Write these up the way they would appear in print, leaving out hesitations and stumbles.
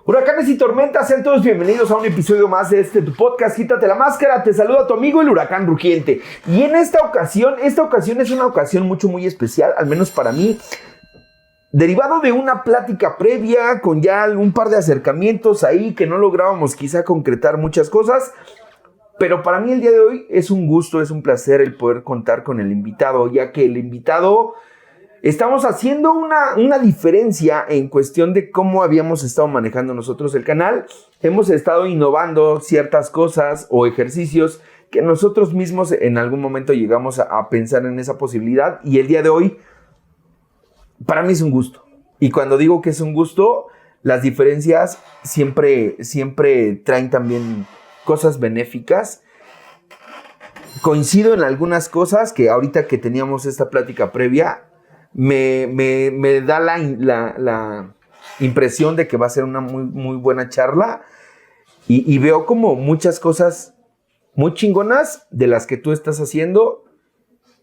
Huracanes y tormentas, sean todos bienvenidos a un episodio más de tu podcast, Quítate la Máscara. Te saluda tu amigo el Huracán Rugiente. Y en esta ocasión es una ocasión muy especial, al menos para mí, derivado de una plática previa con ya un par de acercamientos ahí que no lográbamos quizá concretar muchas cosas. Pero para mí el día de hoy es un gusto, es un placer el poder contar con el invitado, ya que el invitado... Estamos haciendo una diferencia en cuestión de cómo habíamos estado manejando nosotros el canal. Hemos estado innovando ciertas cosas o ejercicios que nosotros mismos en algún momento llegamos a pensar en esa posibilidad. Y el día de hoy, para mí es un gusto. Y cuando digo que es un gusto, las diferencias siempre traen también cosas benéficas. Coincido en algunas cosas que ahorita que teníamos esta plática previa, me da la impresión de que va a ser una muy buena charla y veo como muchas cosas muy chingonas de las que tú estás haciendo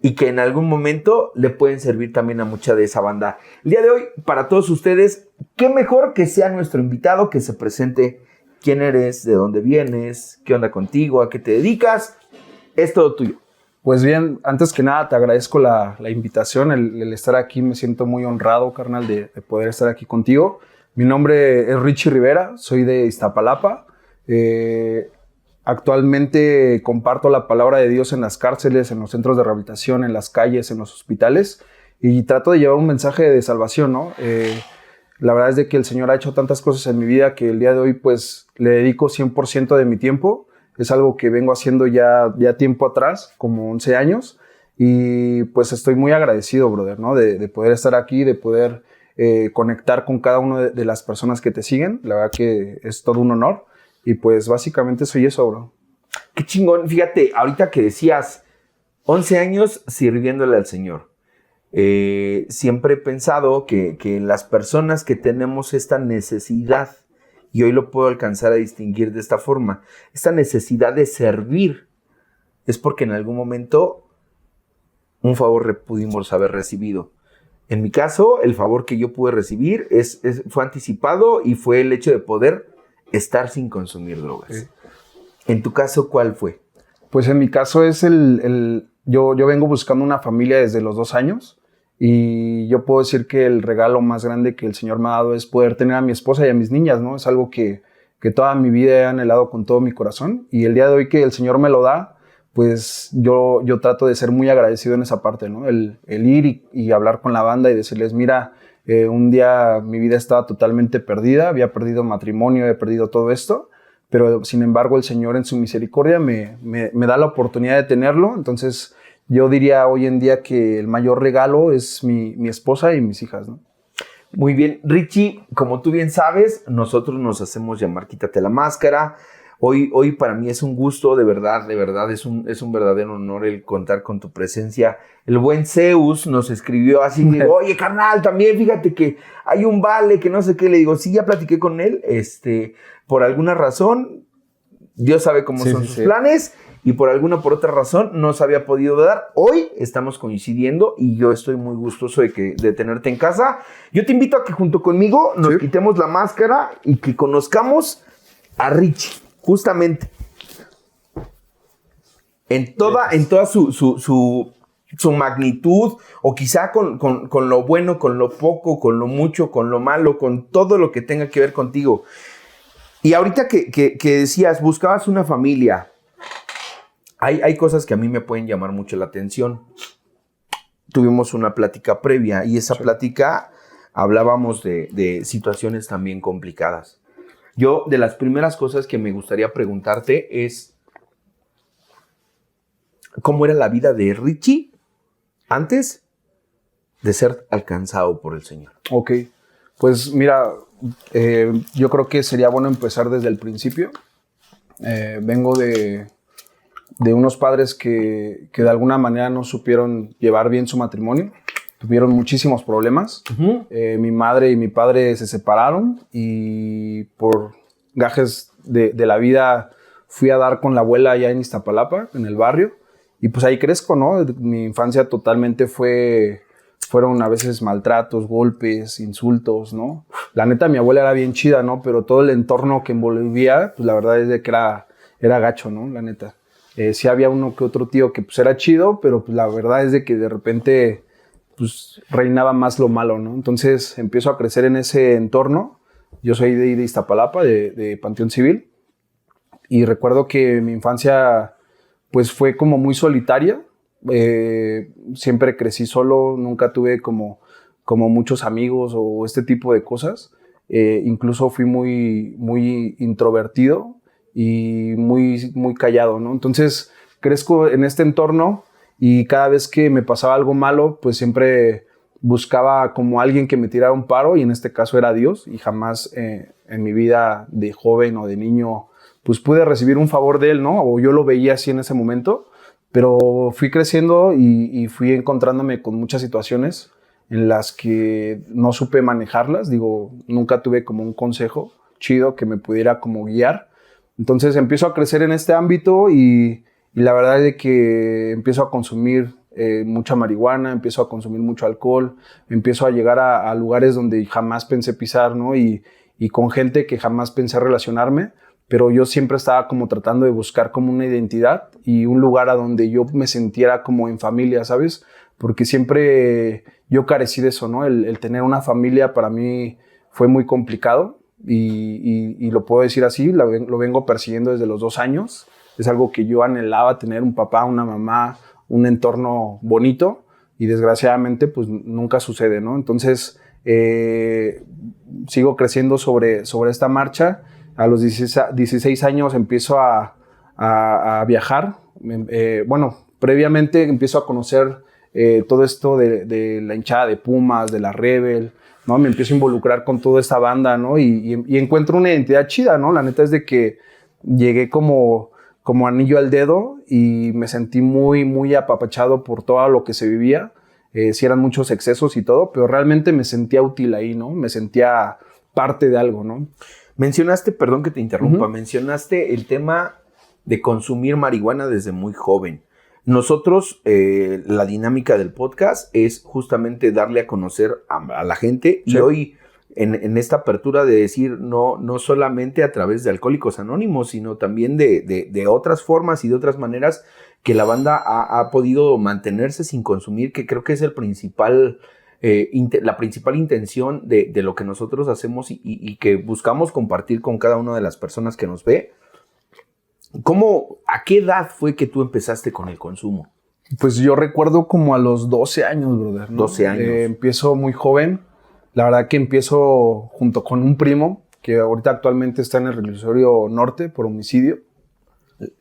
y que en algún momento le pueden servir también a mucha de esa banda. El día de hoy, para todos ustedes, qué mejor que sea nuestro invitado, que se presente quién eres, de dónde vienes, qué onda contigo, a qué te dedicas. Es todo tuyo. Pues bien, antes que nada te agradezco la invitación, el estar aquí. Me siento muy honrado, carnal, de poder estar aquí contigo. Mi nombre es Richie Rivera, soy de Iztapalapa. Actualmente comparto la palabra de Dios en las cárceles, en los centros de rehabilitación, en las calles, en los hospitales, y trato de llevar un mensaje de salvación, ¿no? La verdad es de que el Señor ha hecho tantas cosas en mi vida que el día de hoy pues le dedico 100% de mi tiempo. Es algo que vengo haciendo ya tiempo atrás, como 11 años, y pues estoy muy agradecido, brother, ¿no? De poder estar aquí, de poder conectar con cada una de las personas que te siguen. La verdad que es todo un honor, y pues básicamente soy eso, bro. Qué chingón. Fíjate, ahorita que decías 11 años sirviéndole al Señor. Siempre he pensado que las personas que tenemos esta necesidad, y hoy lo puedo alcanzar a distinguir de esta forma, esta necesidad de servir es porque en algún momento un favor pudimos haber recibido. En mi caso, el favor que yo pude recibir fue anticipado y fue el hecho de poder estar sin consumir drogas. Sí. En tu caso, ¿cuál fue? Pues en mi caso es yo vengo buscando una familia desde los 2 años. Y yo puedo decir que el regalo más grande que el Señor me ha dado es poder tener a mi esposa y a mis niñas, ¿no? Es algo que toda mi vida he anhelado con todo mi corazón. Y el día de hoy que el Señor me lo da, pues yo trato de ser muy agradecido en esa parte, ¿no? El ir y hablar con la banda y decirles, mira, un día mi vida estaba totalmente perdida, había perdido matrimonio, había perdido todo esto, pero sin embargo el Señor en su misericordia me da la oportunidad de tenerlo. Entonces yo diría hoy en día que el mayor regalo es mi esposa y mis hijas, ¿no? Muy bien. Richie, como tú bien sabes, nosotros nos hacemos llamar Quítate la Máscara. Hoy para mí es un gusto, de verdad, es un verdadero honor el contar con tu presencia. El buen Zeus nos escribió así, digo, oye, carnal, también fíjate que hay un vale, que no sé qué. Le digo, sí, ya platiqué con él, por alguna razón, Dios sabe cómo son sus planes. Y por otra razón no se había podido dar. Hoy estamos coincidiendo y yo estoy muy gustoso de tenerte en casa. Yo te invito a que junto conmigo nos quitemos la máscara y que conozcamos a Richie, justamente. En toda su magnitud, o quizá con lo bueno, con lo poco, con lo mucho, con lo malo, con todo lo que tenga que ver contigo. Y ahorita que decías, buscabas una familia. Hay cosas que a mí me pueden llamar mucho la atención. Tuvimos una plática previa y esa plática hablábamos de situaciones también complicadas. Yo, de las primeras cosas que me gustaría preguntarte es ¿cómo era la vida de Richie antes de ser alcanzado por el Señor? Ok, pues mira, yo creo que sería bueno empezar desde el principio. Vengo de unos padres que de alguna manera no supieron llevar bien su matrimonio. Tuvieron muchísimos problemas. Uh-huh. Mi madre y mi padre se separaron y por gajes de la vida fui a dar con la abuela allá en Iztapalapa, en el barrio. y pues ahí crezco, ¿no? Mi infancia totalmente fueron a veces maltratos, golpes, insultos, ¿no? La neta, mi abuela era bien chida, ¿no? Pero todo el entorno que envolvía, pues la verdad es de que era gacho, ¿no? La neta. Sí había uno que otro tío que pues era chido, pero pues la verdad es de que de repente pues reinaba más lo malo, ¿no? Entonces empiezo a crecer en ese entorno. Yo soy de Iztapalapa, de Panteón Civil, y recuerdo que mi infancia pues fue como muy solitaria. Siempre crecí solo, nunca tuve como muchos amigos o este tipo de cosas. Incluso fui muy introvertido y muy callado, ¿no? Entonces crezco en este entorno y cada vez que me pasaba algo malo, pues siempre buscaba como alguien que me tirara un paro, y en este caso era Dios, y jamás en mi vida de joven o de niño pues pude recibir un favor de él, ¿no? O yo lo veía así en ese momento, pero fui creciendo y fui encontrándome con muchas situaciones en las que no supe manejarlas. Digo, nunca tuve como un consejo chido que me pudiera como guiar. Entonces empiezo a crecer en este ámbito y la verdad es de que empiezo a consumir mucha marihuana, empiezo a consumir mucho alcohol, empiezo a llegar a lugares donde jamás pensé pisar, ¿no? Y con gente que jamás pensé relacionarme, pero yo siempre estaba como tratando de buscar como una identidad y un lugar a donde yo me sintiera como en familia, ¿sabes? Porque siempre yo carecí de eso, ¿no? El tener una familia para mí fue muy complicado y lo puedo decir así, lo vengo persiguiendo desde los 2 años. Es algo que yo anhelaba, tener un papá, una mamá, un entorno bonito, y desgraciadamente pues nunca sucede, ¿no? Entonces sigo creciendo sobre esta marcha. A los 16 años empiezo a viajar. Bueno, previamente empiezo a conocer todo esto de la hinchada de Pumas, de la Rebel, ¿no? Me empiezo a involucrar con toda esta banda, ¿no? Y encuentro una identidad chida, ¿no? La neta es de que llegué como anillo al dedo y me sentí muy apapachado por todo lo que se vivía. Sí eran muchos excesos y todo, pero realmente me sentía útil ahí, ¿no? Me sentía parte de algo, ¿no? Mencionaste, perdón que te interrumpa, mencionaste el tema de consumir marihuana desde muy joven. Nosotros, la dinámica del podcast es justamente darle a conocer a la gente, sí. Y hoy en esta apertura de decir no solamente a través de Alcohólicos Anónimos, sino también de otras formas y de otras maneras que la banda ha podido mantenerse sin consumir, que creo que es el principal... la principal intención de lo que nosotros hacemos y que buscamos compartir con cada una de las personas que nos ve. ¿A qué edad fue que tú empezaste con el consumo? Pues yo recuerdo como a los 12 años, brother, ¿no? 12 años. Empiezo muy joven. La verdad que empiezo junto con un primo que ahorita actualmente está en el reclusorio norte por homicidio.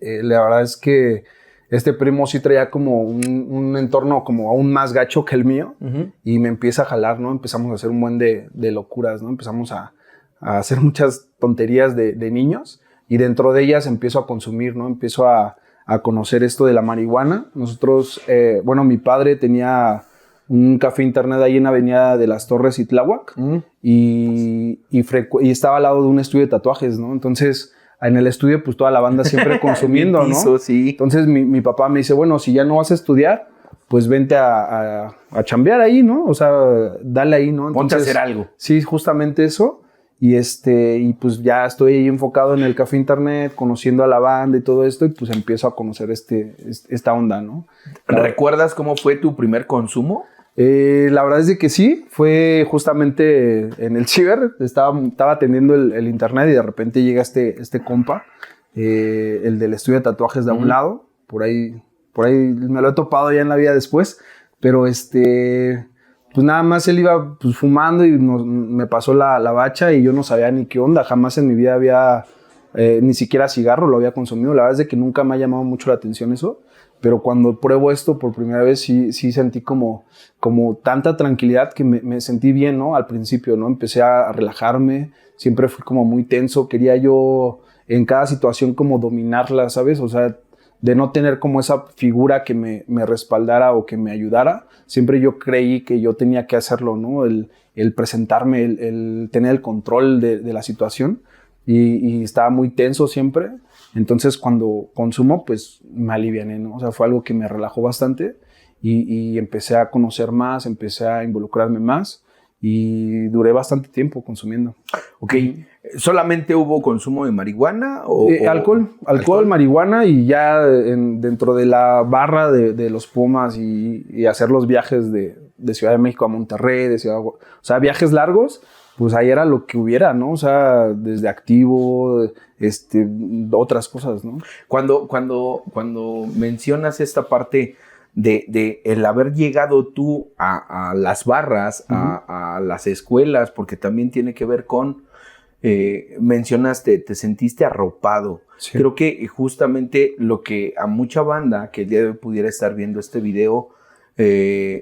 La verdad es que este primo sí traía como un entorno como aún más gacho que el mío, y me empieza a jalar, ¿no? Empezamos a hacer un buen de locuras, ¿no? Empezamos a hacer muchas tonterías de niños, y dentro de ellas empiezo a consumir, ¿no? Empiezo a conocer esto de la marihuana. Nosotros, mi padre tenía un café internet ahí en Avenida de las Torres y Tláhuac, y estaba al lado de un estudio de tatuajes, ¿no? Entonces... en el estudio, pues toda la banda siempre consumiendo, ¿no? Sí. Entonces mi papá me dice, bueno, si ya no vas a estudiar, pues vente a chambear ahí, ¿no? O sea, dale ahí, ¿no? Entonces, ponte a hacer algo. Sí, justamente eso. Y pues ya estoy ahí enfocado en el café internet, conociendo a la banda y todo esto, y pues empiezo a conocer esta onda, ¿no? ¿Recuerdas cómo fue tu primer consumo? La verdad es de que sí, fue justamente en el ciber, estaba atendiendo el internet y de repente llega este compa, el del estudio de tatuajes de a un lado, por ahí me lo he topado ya en la vida después, pero pues nada más él iba pues fumando y me pasó la bacha y yo no sabía ni qué onda, jamás en mi vida había ni siquiera cigarro lo había consumido. La verdad es de que nunca me ha llamado mucho la atención eso. Pero cuando pruebo esto por primera vez, sí sentí como tanta tranquilidad que me sentí bien, ¿no? Al principio, ¿no? Empecé a relajarme, siempre fui como muy tenso, quería yo en cada situación como dominarla, ¿sabes? O sea, de no tener como esa figura que me respaldara o que me ayudara, siempre yo creí que yo tenía que hacerlo, ¿no? El presentarme, el tener el control de la situación, y estaba muy tenso siempre. Entonces, cuando consumo, pues me aliviané, ¿no? O sea, fue algo que me relajó bastante y empecé a conocer más, empecé a involucrarme más y duré bastante tiempo consumiendo. Ok, ¿solamente hubo consumo de marihuana Alcohol, marihuana y ya dentro de la barra de los Pumas y hacer los viajes de Ciudad de México a Monterrey, o sea, viajes largos, pues ahí era lo que hubiera, ¿no? O sea, desde activo, otras cosas, ¿no? Cuando mencionas esta parte de el haber llegado tú a las barras, a las escuelas, porque también tiene que ver con, mencionaste, te sentiste arropado. Sí. Creo que justamente lo que a mucha banda que el día de hoy pudiera estar viendo este video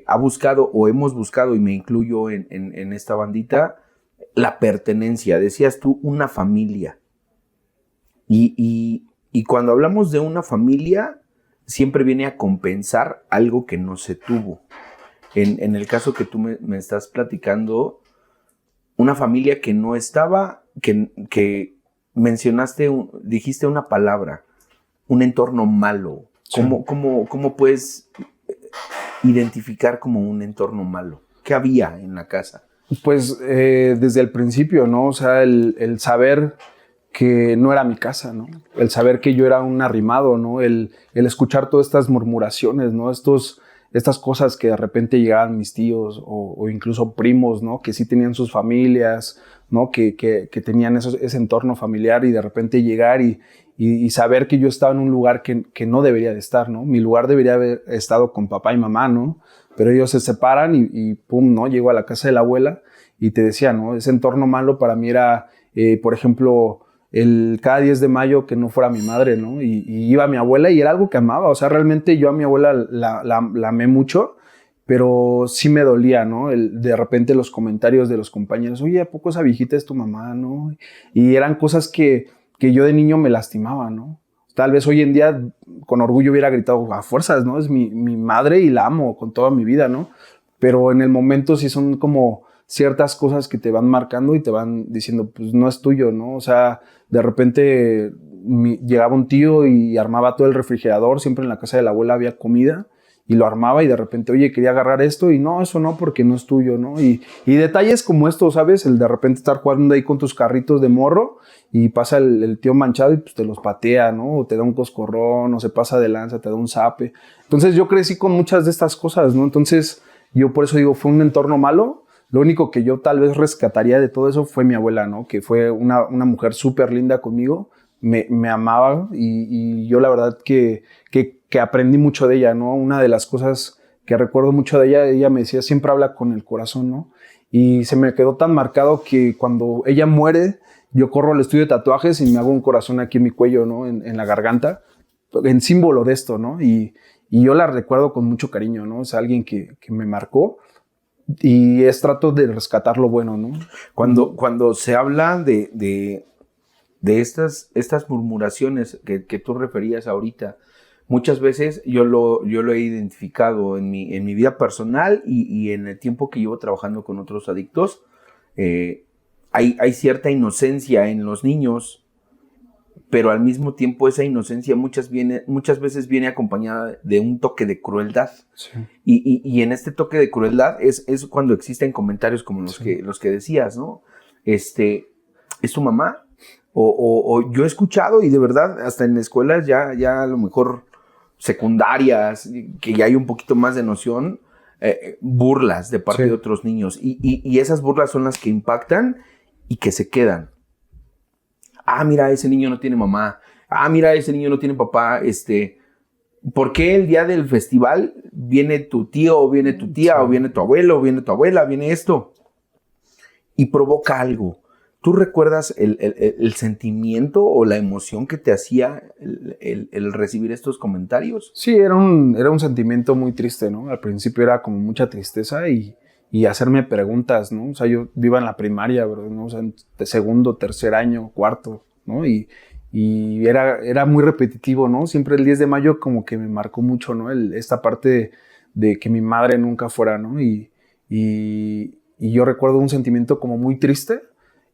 ha buscado o hemos buscado, y me incluyo en esta bandita, la pertenencia. Decías tú, una familia. Y cuando hablamos de una familia, siempre viene a compensar algo que no se tuvo. En el caso que tú me estás platicando, una familia que no estaba, que mencionaste, dijiste una palabra, un entorno malo. Sí. ¿Cómo puedes identificar como un entorno malo? ¿Qué había en la casa? Pues desde el principio, ¿no? O sea, el saber que no era mi casa, ¿no? El saber que yo era un arrimado, ¿no? El escuchar todas estas murmuraciones, ¿no? Estas cosas que de repente llegaban mis tíos o incluso primos, ¿no? Que sí tenían sus familias, ¿no? Que tenían ese entorno familiar y de repente llegar y saber que yo estaba en un lugar que no debería de estar, ¿no? Mi lugar debería haber estado con papá y mamá, ¿no? Pero ellos se separan y pum, ¿no? Llego a la casa de la abuela y te decía, ¿no? Ese entorno malo para mí era, por ejemplo, cada 10 de mayo que no fuera mi madre, ¿no? Y iba mi abuela y era algo que amaba. O sea, realmente yo a mi abuela la amé mucho, pero sí me dolía, ¿no? De repente los comentarios de los compañeros, oye, ¿a poco esa viejita es tu mamá, no? Y eran cosas que yo de niño me lastimaba, ¿no? Tal vez hoy en día con orgullo hubiera gritado a fuerzas, ¿no? Es mi madre y la amo con toda mi vida, ¿no? Pero en el momento sí son como ciertas cosas que te van marcando y te van diciendo, pues no es tuyo, ¿no? O sea, de repente llegaba un tío y armaba todo el refrigerador, siempre en la casa de la abuela había comida y lo armaba y de repente, oye, quería agarrar esto y no, eso no, porque no es tuyo, ¿no? Y detalles como esto, ¿sabes? El de repente estar jugando ahí con tus carritos de morro y pasa el tío manchado y pues te los patea, ¿no? O te da un coscorrón, o se pasa de lanza, te da un zape. Entonces yo crecí con muchas de estas cosas, ¿no? Entonces yo por eso digo, fue un entorno malo. Lo único que yo tal vez rescataría de todo eso fue mi abuela, ¿no? Que fue una mujer súper linda conmigo, me amaba y yo la verdad que aprendí mucho de ella, ¿no? Una de las cosas que recuerdo mucho de ella me decía, siempre habla con el corazón, ¿no? Y se me quedó tan marcado que cuando ella muere, yo corro al estudio de tatuajes y me hago un corazón aquí en mi cuello, ¿no? En la garganta, en símbolo de esto, ¿no? Y yo la recuerdo con mucho cariño, ¿no? Es alguien que me marcó y trato de rescatar lo bueno, ¿no? Cuando se habla de estas murmuraciones que tú referías ahorita, muchas veces yo lo he identificado en mi vida personal y en el tiempo que llevo trabajando con otros adictos. Hay cierta inocencia en los niños, pero al mismo tiempo esa inocencia muchas veces viene acompañada de un toque de crueldad. Sí. Y en este toque de crueldad es cuando existen comentarios como los que decías, ¿no? ¿Es tu mamá? O yo he escuchado, y de verdad, hasta en escuelas ya a lo mejor secundarias, que ya hay un poquito más de noción, burlas de parte de otros niños. Y esas burlas son las que impactan y que se quedan. Ah, mira, ese niño no tiene mamá. Ah, mira, ese niño no tiene papá. ¿Por qué el día del festival viene tu tío o viene tu tía o viene tu abuelo o viene tu abuela, viene esto? Y provoca algo. ¿Tú recuerdas el sentimiento o la emoción que te hacía el recibir estos comentarios? Sí, era un sentimiento muy triste, ¿no? Al principio era como mucha tristeza y hacerme preguntas, ¿no? O sea, yo iba en la primaria, bro, ¿no? O sea, en segundo, tercer año, cuarto, ¿no? Y era muy repetitivo, ¿no? Siempre el 10 de mayo como que me marcó mucho, ¿no? Esta parte de que mi madre nunca fuera, ¿no? Y yo recuerdo un sentimiento como muy triste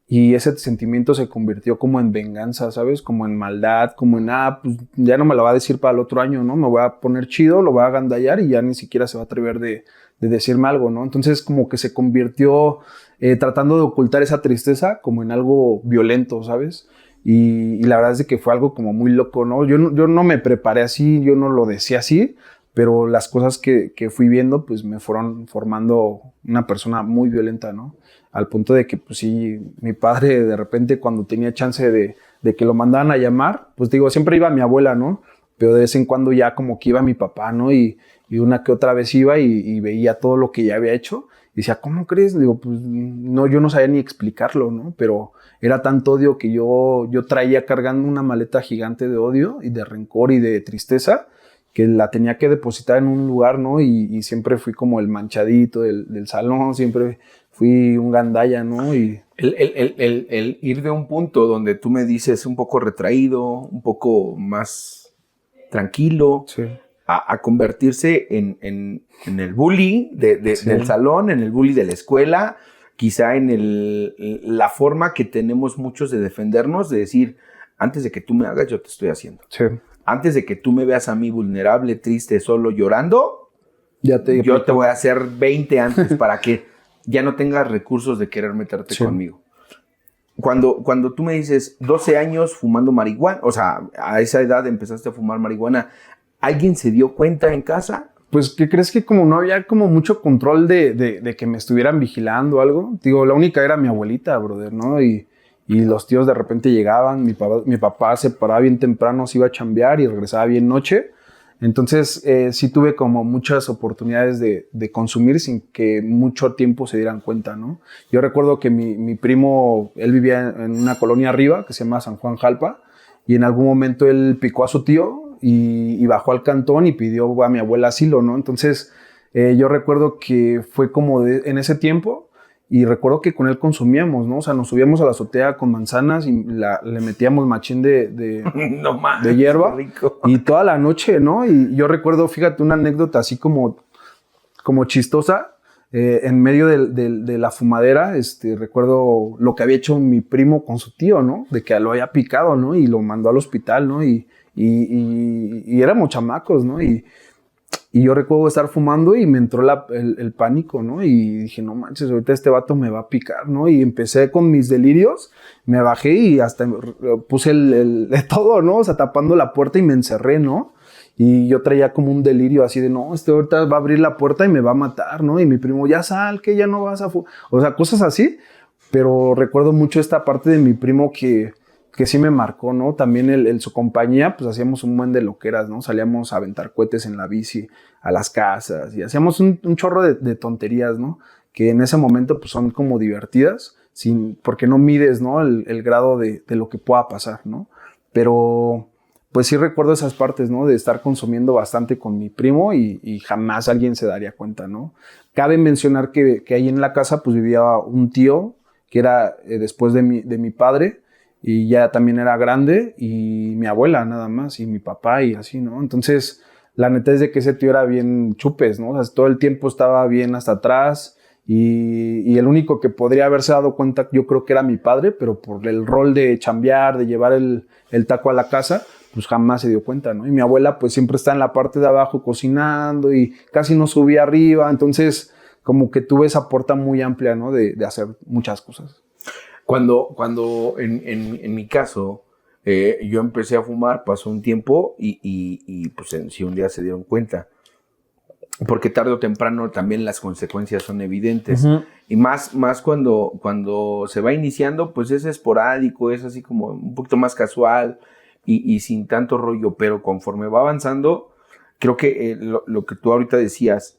Y ese sentimiento se convirtió como en venganza, ¿sabes? Como en maldad, como en, pues ya no me lo va a decir para el otro año, ¿no? Me voy a poner chido, lo voy a agandallar y ya ni siquiera se va a atrever de decirme algo, ¿no? Entonces como que se convirtió tratando de ocultar esa tristeza como en algo violento, ¿sabes? Y la verdad es de que fue algo como muy loco, ¿no? Yo no me preparé así, yo no lo decía así, pero las cosas que fui viendo pues me fueron formando una persona muy violenta, ¿no? Al punto de que, pues sí, mi padre de repente cuando tenía chance de que lo mandaran a llamar, pues digo, siempre iba mi abuela, ¿no? Pero de vez en cuando ya como que iba mi papá, ¿no? Y una que otra vez iba y veía todo lo que ya había hecho. Y decía, ¿cómo crees? Digo, pues no, yo no sabía ni explicarlo, ¿no? Pero era tanto odio que yo traía cargando una maleta gigante de odio y de rencor y de tristeza que la tenía que depositar en un lugar, ¿no? Y siempre fui como el manchadito del salón, siempre fui un gandalla, ¿no? Y el ir de un punto donde tú me dices un poco retraído, un poco más tranquilo, sí. a convertirse en el bully del salón, en el bully de la escuela, quizá en la forma que tenemos muchos de defendernos, de decir, antes de que tú me hagas, yo te estoy haciendo. Sí. Antes de que tú me veas a mí vulnerable, triste, solo, llorando, yo te voy a hacer 20 antes para que ya no tengas recursos de querer meterte conmigo. Cuando tú me dices 12 años fumando marihuana, o sea, a esa edad empezaste a fumar marihuana, ¿alguien se dio cuenta en casa? Pues, ¿qué crees? Que como no había como mucho control de que me estuvieran vigilando o algo. Digo, la única era mi abuelita, brother, ¿no? Y los tíos de repente llegaban, mi papá se paraba bien temprano, se iba a chambear y regresaba bien noche. Entonces, sí tuve como muchas oportunidades de consumir sin que mucho tiempo se dieran cuenta, ¿no? Yo recuerdo que mi primo, él vivía en una colonia arriba que se llama San Juan Jalpa, y en algún momento él picó a su tío y bajó al cantón y pidió a mi abuela asilo, ¿no? Entonces, yo recuerdo que fue como en ese tiempo. Y recuerdo que con él consumíamos, ¿no? O sea, nos subíamos a la azotea con manzanas y le metíamos machín de hierba. Rico. Y toda la noche, ¿no? Y yo recuerdo, fíjate, una anécdota así como chistosa. En medio de la fumadera, recuerdo lo que había hecho mi primo con su tío, ¿no? De que lo había picado, ¿no? Y lo mandó al hospital, ¿no? Y éramos chamacos, ¿no? Y yo recuerdo estar fumando y me entró el pánico, ¿no? Y dije, no manches, ahorita este vato me va a picar, ¿no? Y empecé con mis delirios, me bajé y hasta puse de todo, ¿no? O sea, tapando la puerta y me encerré, ¿no? Y yo traía como un delirio así de, no, ahorita va a abrir la puerta y me va a matar, ¿no? Y mi primo, ya sal, que ya no vas a fumar. O sea, cosas así. Pero recuerdo mucho esta parte de mi primo que sí me marcó, ¿no? También en su compañía, pues hacíamos un buen de loqueras, ¿no? Salíamos a aventar cohetes en la bici a las casas y hacíamos un chorro de tonterías, ¿no? Que en ese momento pues son como divertidas, porque no mides, ¿no? El grado de lo que pueda pasar, ¿no? Pero pues sí recuerdo esas partes, ¿no? De estar consumiendo bastante con mi primo y jamás alguien se daría cuenta, ¿no? Cabe mencionar que ahí en la casa pues vivía un tío que era después de mi padre, y ya también era grande, y mi abuela nada más, y mi papá y así, ¿no? Entonces, la neta es de que ese tío era bien chupes, ¿no? O sea, todo el tiempo estaba bien hasta atrás, y el único que podría haberse dado cuenta yo creo que era mi padre, pero por el rol de chambear, de llevar el taco a la casa, pues jamás se dio cuenta, ¿no? Y mi abuela pues siempre está en la parte de abajo cocinando y casi no subía arriba, entonces como que tuve esa puerta muy amplia, ¿no? De hacer muchas cosas. Cuando en mi caso, yo empecé a fumar, pasó un tiempo y pues si un día se dieron cuenta. Porque tarde o temprano también las consecuencias son evidentes. Uh-huh. Y más cuando se va iniciando, pues es esporádico, es así como un poquito más casual y sin tanto rollo. Pero conforme va avanzando, creo que lo que tú ahorita decías,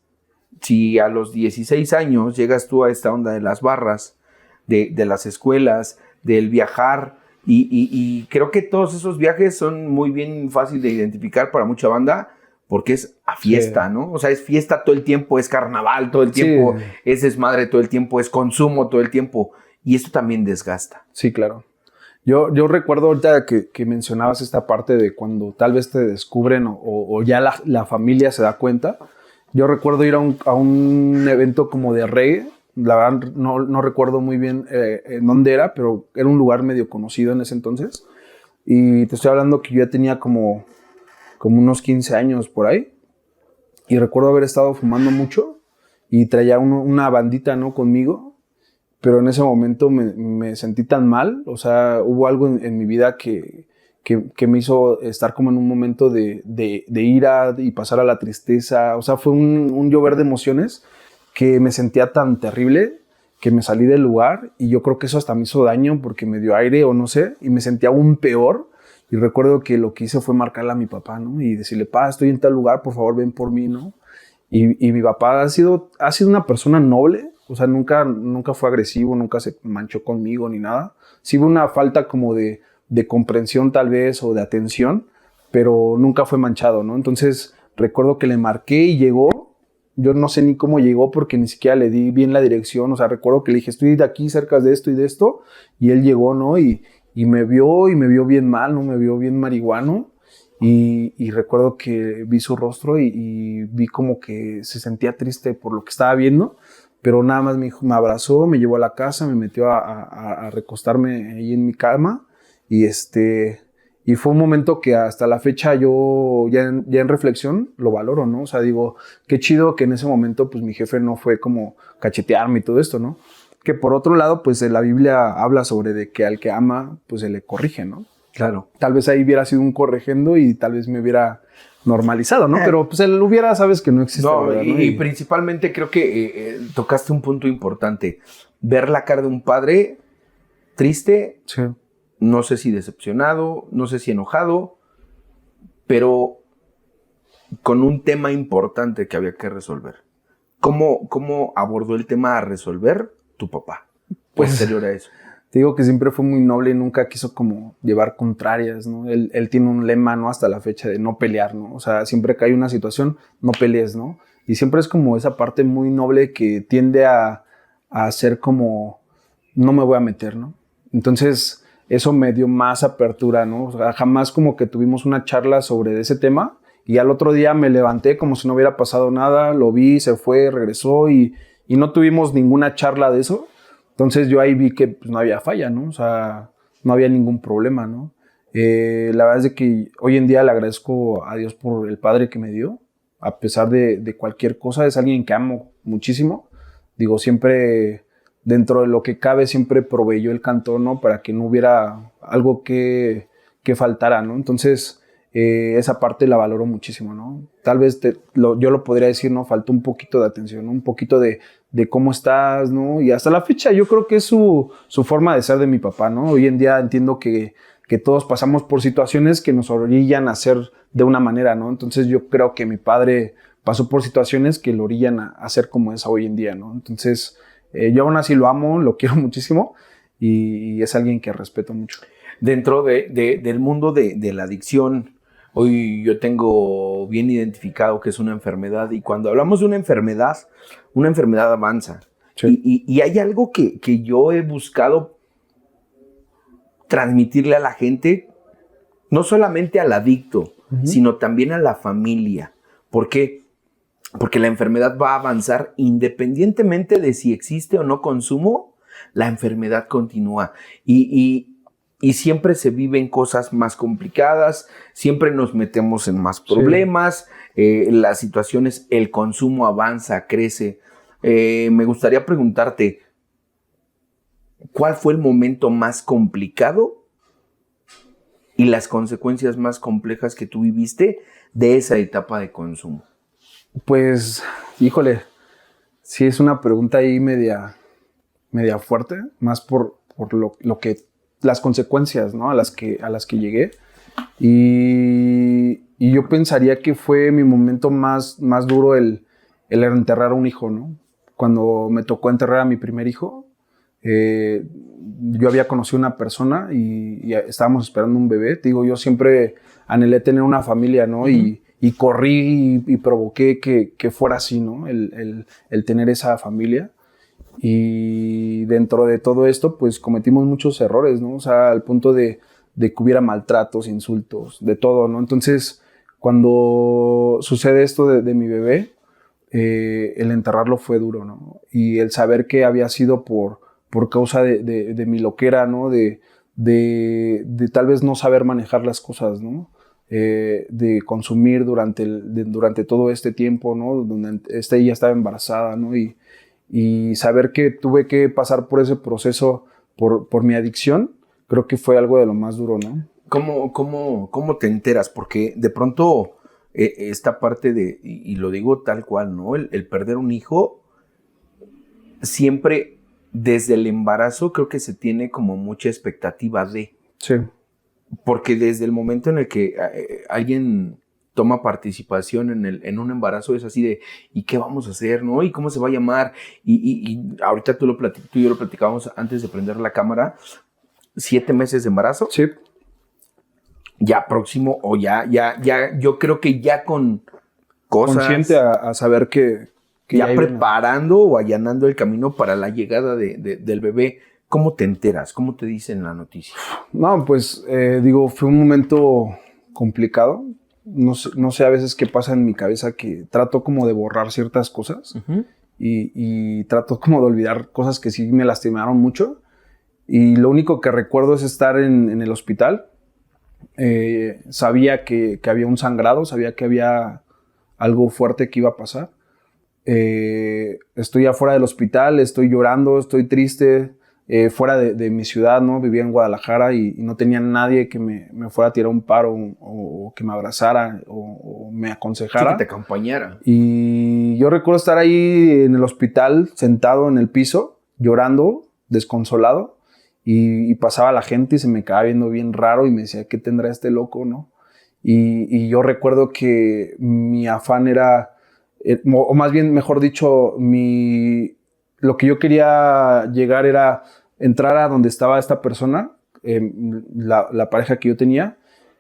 si a los 16 años llegas tú a esta onda de las barras, de las escuelas, del viajar, y creo que todos esos viajes son muy bien fácil de identificar para mucha banda, porque es a fiesta, sí, ¿no? O sea, es fiesta todo el tiempo, es carnaval todo el tiempo, sí, es desmadre todo el tiempo, es consumo todo el tiempo, y esto también desgasta. Sí, claro. Yo recuerdo ahorita que mencionabas esta parte de cuando tal vez te descubren o ya la familia se da cuenta. Yo recuerdo ir a un evento como de reggae, La verdad no recuerdo muy bien en dónde era, pero era un lugar medio conocido en ese entonces. Y te estoy hablando que yo ya tenía como unos 15 años por ahí. Y recuerdo haber estado fumando mucho y traía una bandita, ¿no? Conmigo. Pero en ese momento me sentí tan mal. O sea, hubo algo en mi vida que me hizo estar como en un momento de ira y pasar a la tristeza. O sea, fue un llover de emociones que me sentía tan terrible que me salí del lugar, y yo creo que eso hasta me hizo daño porque me dio aire o no sé, y me sentía aún peor. Y recuerdo que lo que hice fue marcarle a mi papá, ¿no? Y decirle, pa, estoy en tal lugar, por favor ven por mí, ¿no? Y mi papá ha sido una persona noble. O sea, nunca fue agresivo, nunca se manchó conmigo ni nada. Sí hubo una falta como de comprensión tal vez, o de atención, pero nunca fue manchado, ¿no? Entonces recuerdo que le marqué y llegó. Yo no sé ni cómo llegó porque ni siquiera le di bien la dirección. O sea, recuerdo que le dije, estoy de aquí cerca de esto y de esto, y él llegó, ¿no? Y me vio bien mal, ¿no? Me vio bien marihuano. Y recuerdo que vi su rostro y vi como que se sentía triste por lo que estaba viendo, pero nada más me abrazó, me llevó a la casa, me metió a recostarme ahí en mi cama, y fue un momento que hasta la fecha yo ya en reflexión lo valoro, ¿no? O sea, digo, qué chido que en ese momento pues mi jefe no fue como cachetearme y todo esto, ¿no? Que por otro lado, pues la Biblia habla sobre de que al que ama, pues se le corrige, ¿no? Claro. Tal vez ahí hubiera sido un corregendo y tal vez me hubiera normalizado, ¿no? Pero pues el hubiera, sabes que no existe. No, ¿verdad? y principalmente creo que tocaste un punto importante. Ver la cara de un padre triste, Sí. no sé si decepcionado, no sé si enojado, pero con un tema importante que había que resolver. ¿Cómo abordó el tema a resolver tu papá posterior a eso? Te digo que siempre fue muy noble y nunca quiso como llevar contrarias, ¿no? Él tiene un lema, ¿no? Hasta la fecha de no pelear, ¿no? O sea, siempre que hay una situación, no pelees, ¿no? Y siempre es como esa parte muy noble que tiende a ser como, no me voy a meter, ¿no? Entonces, eso me dio más apertura, ¿no? O sea, jamás como que tuvimos una charla sobre ese tema, y al otro día me levanté como si no hubiera pasado nada, lo vi, se fue, regresó, y no tuvimos ninguna charla de eso. Entonces yo ahí vi que pues, no había falla, ¿no? O sea, no había ningún problema, ¿no? La verdad es de que hoy en día le agradezco a Dios por el padre que me dio. A pesar de cualquier cosa, es alguien que amo muchísimo. Digo, siempre, dentro de lo que cabe, siempre proveyó el cantón, ¿no? Para que no hubiera algo que faltara, ¿no? Entonces, esa parte la valoro muchísimo, ¿no? Tal vez yo lo podría decir, ¿no? Faltó un poquito de atención, ¿no? Un poquito de cómo estás, ¿no? Y hasta la fecha yo creo que es su forma de ser de mi papá, ¿no? Hoy en día entiendo que todos pasamos por situaciones que nos orillan a ser de una manera, ¿no? Entonces yo creo que mi padre pasó por situaciones que lo orillan a ser como es hoy en día, ¿no? Entonces yo aún así lo amo, lo quiero muchísimo, y es alguien que respeto mucho. Dentro del mundo de la adicción, hoy yo tengo bien identificado que es una enfermedad, y cuando hablamos de una enfermedad avanza. Sí. Y hay algo que yo he buscado transmitirle a la gente, no solamente al adicto, sino también a la familia. ¿Por qué? Porque la enfermedad va a avanzar independientemente de si existe o no consumo, la enfermedad continúa. Y siempre se viven cosas más complicadas, siempre nos metemos en más problemas, las situaciones, el consumo avanza, crece. Me gustaría preguntarte, ¿cuál fue el momento más complicado y las consecuencias más complejas que tú viviste de esa etapa de consumo? Pues, híjole, sí es una pregunta ahí media fuerte, más por lo que las consecuencias, ¿no? a las que llegué, y yo pensaría que fue mi momento más duro el enterrar a un hijo, ¿no? Cuando me tocó enterrar a mi primer hijo, yo había conocido a una persona y estábamos esperando un bebé. Te digo, yo siempre anhelé tener una familia, ¿no? Y corrí y provoqué que fuera así, ¿no? El tener esa familia. Y dentro de todo esto, pues cometimos muchos errores, ¿no? O sea, al punto de que hubiera maltratos, insultos, de todo, ¿no? Entonces, cuando sucede esto de mi bebé, el enterrarlo fue duro, ¿no? Y el saber que había sido por causa de mi loquera, ¿no? De tal vez no saber manejar las cosas, ¿no? De consumir durante todo este tiempo, ¿no? Donde ella estaba embarazada, ¿no? Y saber que tuve que pasar por ese proceso por mi adicción, creo que fue algo de lo más duro, ¿no? ¿Cómo te enteras? Porque de pronto esta parte y lo digo tal cual, ¿no? El perder un hijo, siempre desde el embarazo creo que se tiene como mucha expectativa de. Sí. Porque desde el momento en el que alguien toma participación en un embarazo es así de, ¿y qué vamos a hacer, no? ¿Y cómo se va a llamar? Y ahorita tú y yo lo platicábamos antes de prender la cámara, 7 meses de embarazo. Sí. Ya próximo, o ya, yo creo que ya con cosas. Consciente a saber que ya preparando o allanando el camino para la llegada del bebé. ¿Cómo te enteras? ¿Cómo te dicen la noticia? No, pues fue un momento complicado. No sé a veces qué pasa en mi cabeza, que trato como de borrar ciertas cosas. Uh-huh. y trato como de olvidar cosas que sí me lastimaron mucho. Y lo único que recuerdo es estar en el hospital. Sabía que había un sangrado, sabía que había algo fuerte que iba a pasar. Estoy afuera del hospital, estoy llorando, estoy triste, fuera de mi ciudad, ¿no? Vivía en Guadalajara y no tenía nadie que me fuera a tirar un paro o que me abrazara o me aconsejara. Sí, que te acompañara. Y yo recuerdo estar ahí en el hospital, sentado en el piso, llorando, desconsolado. Y pasaba la gente y se me quedaba viendo bien raro y me decía, ¿qué tendrá este loco, no? Y yo recuerdo que mi afán era, o más bien, mejor dicho, lo que yo quería llegar era entrar a donde estaba esta persona, la pareja que yo tenía,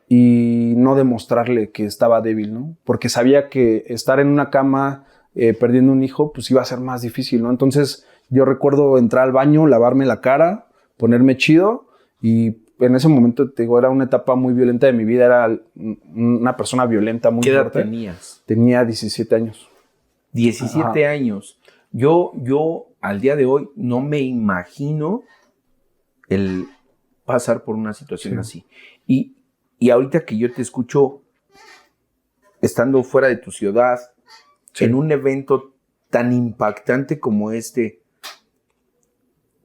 y no demostrarle que estaba débil, ¿no? Porque sabía que estar en una cama perdiendo un hijo, pues iba a ser más difícil, ¿no? Entonces yo recuerdo entrar al baño, lavarme la cara, ponerme chido, y en ese momento, te digo, era una etapa muy violenta de mi vida, era una persona violenta muy fuerte. ¿Qué edad tenías? Tenía 17 años. 17 Ajá. años. Yo al día de hoy no me imagino el pasar por una situación así. Y ahorita que yo te escucho estando fuera de tu ciudad, en un evento tan impactante como este,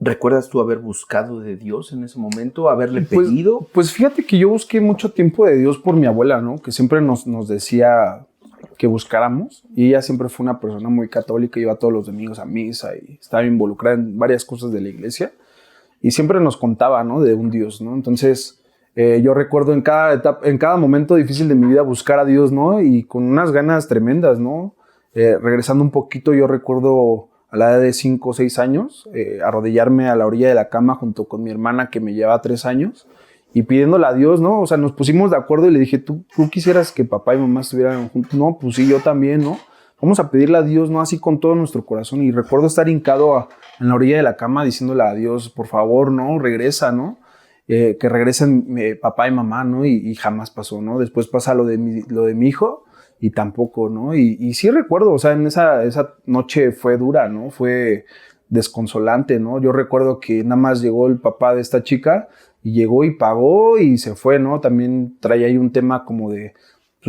¿recuerdas tú haber buscado de Dios en ese momento? ¿Haberle pedido? Pues fíjate que yo busqué mucho tiempo de Dios por mi abuela, ¿no? Que siempre nos decía que buscáramos. Y ella siempre fue una persona muy católica, iba todos los domingos a misa y estaba involucrada en varias cosas de la iglesia. Y siempre nos contaba, ¿no? De un Dios, ¿no? Entonces, yo recuerdo en cada momento difícil de mi vida buscar a Dios, ¿no? Y con unas ganas tremendas, ¿no? Regresando un poquito, yo recuerdo a la edad de 5 o 6 años, arrodillarme a la orilla de la cama junto con mi hermana que me llevaba 3 años y pidiéndole a Dios, ¿no? O sea, nos pusimos de acuerdo y le dije, ¿tú quisieras que papá y mamá estuvieran juntos? No, pues sí, yo también, ¿no? Vamos a pedirle a Dios, ¿no? Así con todo nuestro corazón. Y recuerdo estar hincado en la orilla de la cama diciéndole a Dios, por favor, ¿no? Regresa, ¿no? Que regresen papá y mamá, ¿no? Y jamás pasó, ¿no? Después pasa lo de mi hijo. Y tampoco, ¿no? Y sí recuerdo, o sea, en esa noche fue dura, ¿no? Fue desconsolante, ¿no? Yo recuerdo que nada más llegó el papá de esta chica y llegó y pagó y se fue, ¿no? También traía ahí un tema como de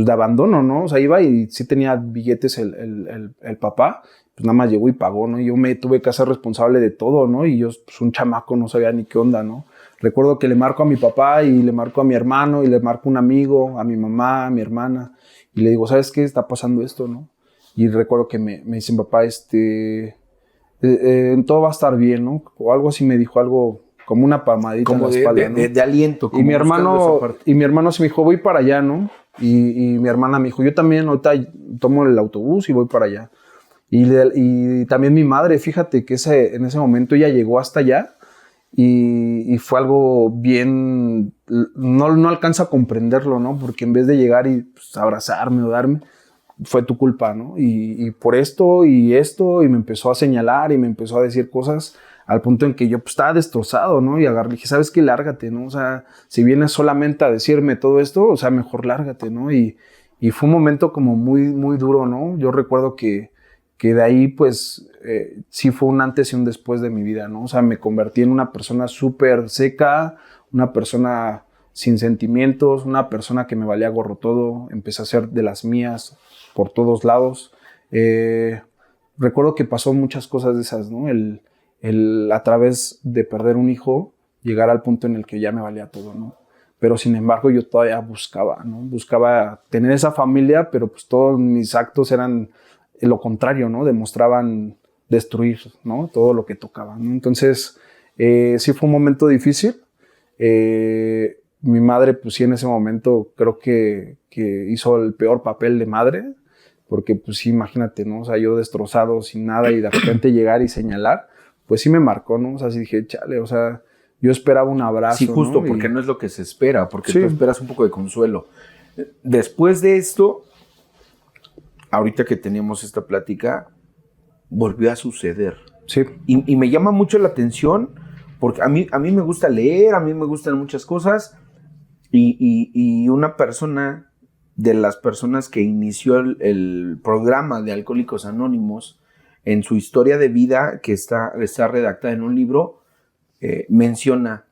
abandono, ¿no? O sea, iba y sí tenía billetes el papá, pues nada más llegó y pagó, ¿no? Y yo me tuve que hacer responsable de todo, ¿no? Y yo, pues un chamaco, no sabía ni qué onda, ¿no? Recuerdo que le marco a mi papá y le marco a mi hermano y le marco a un amigo, a mi mamá, a mi hermana. Y le digo, ¿sabes qué? Está pasando esto, ¿no? Y recuerdo que me dicen, papá, todo va a estar bien, ¿no? O algo así me dijo, algo como una palmadita como en la espalda, ¿no? de aliento. Como y mi hermano se me dijo, voy para allá, ¿no? Y mi hermana me dijo, yo también ahorita tomo el autobús y voy para allá. Y también mi madre, fíjate que en ese momento ella llegó hasta allá. Y fue algo bien, no alcanza a comprenderlo, ¿no? Porque en vez de llegar y pues, abrazarme o darme, fue tu culpa, ¿no? Y por esto, y me empezó a señalar y me empezó a decir cosas al punto en que yo pues, estaba destrozado, ¿no? Y agarré, dije, ¿sabes qué? Lárgate, ¿no? O sea, si vienes solamente a decirme todo esto, o sea, mejor lárgate, ¿no? Y fue un momento como muy, muy duro, ¿no? Yo recuerdo que que de ahí pues sí fue un antes y un después de mi vida, ¿no? O sea, me convertí en una persona súper seca, una persona sin sentimientos, una persona que me valía gorro todo, empecé a hacer de las mías por todos lados. Recuerdo que pasó muchas cosas de esas, ¿no? A través de perder un hijo, llegar al punto en el que ya me valía todo, ¿no? Pero sin embargo yo todavía buscaba, ¿no? Buscaba tener esa familia, pero pues todos mis actos eran lo contrario, ¿no? Demostraban destruir, ¿no? Todo lo que tocaba, ¿no? Entonces, sí fue un momento difícil. Mi madre, pues sí, en ese momento creo que hizo el peor papel de madre, porque pues sí, imagínate, ¿no? O sea, yo destrozado, sin nada, y de repente llegar y señalar, pues sí me marcó, ¿no? O sea, sí dije, chale, o sea, yo esperaba un abrazo, sí, justo, ¿no? porque no es lo que se espera, porque Sí. tú esperas un poco de consuelo. Después de esto, ahorita que teníamos esta plática, volvió a suceder. Sí. Y me llama mucho la atención, porque a mí me gusta leer, a mí me gustan muchas cosas, y una persona, de las personas que inició el programa de Alcohólicos Anónimos, en su historia de vida, que está redactada en un libro, menciona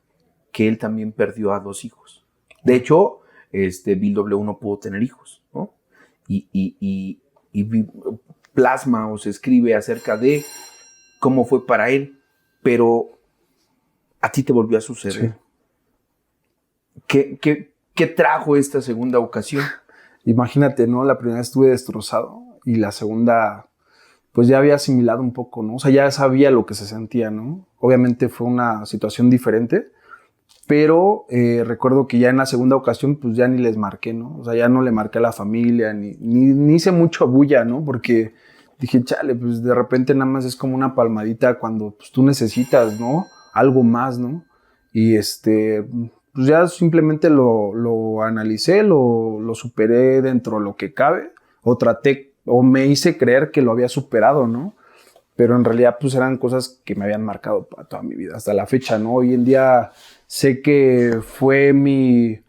que él también perdió a 2 hijos. De hecho, Bill W. no pudo tener hijos, ¿no? Y plasma o se escribe acerca de cómo fue para él, pero a ti te volvió a suceder. Sí. ¿Qué trajo esta segunda ocasión? Imagínate, ¿no? La primera vez estuve destrozado y la segunda, pues ya había asimilado un poco, ¿no? O sea, ya sabía lo que se sentía, ¿no? Obviamente fue una situación diferente, pero recuerdo que ya en la segunda ocasión, pues ya ni les marqué, ¿no? O sea, ya no le marqué a la familia, ni hice mucho bulla, ¿no? Porque dije, chale, pues de repente nada más es como una palmadita cuando pues, tú necesitas, ¿no? Algo más, ¿no? Y pues ya simplemente lo analicé, lo superé dentro de lo que cabe, o traté, o me hice creer que lo había superado, ¿no? Pero en realidad pues eran cosas que me habían marcado para toda mi vida, hasta la fecha, ¿no? Hoy en día sé que fue mi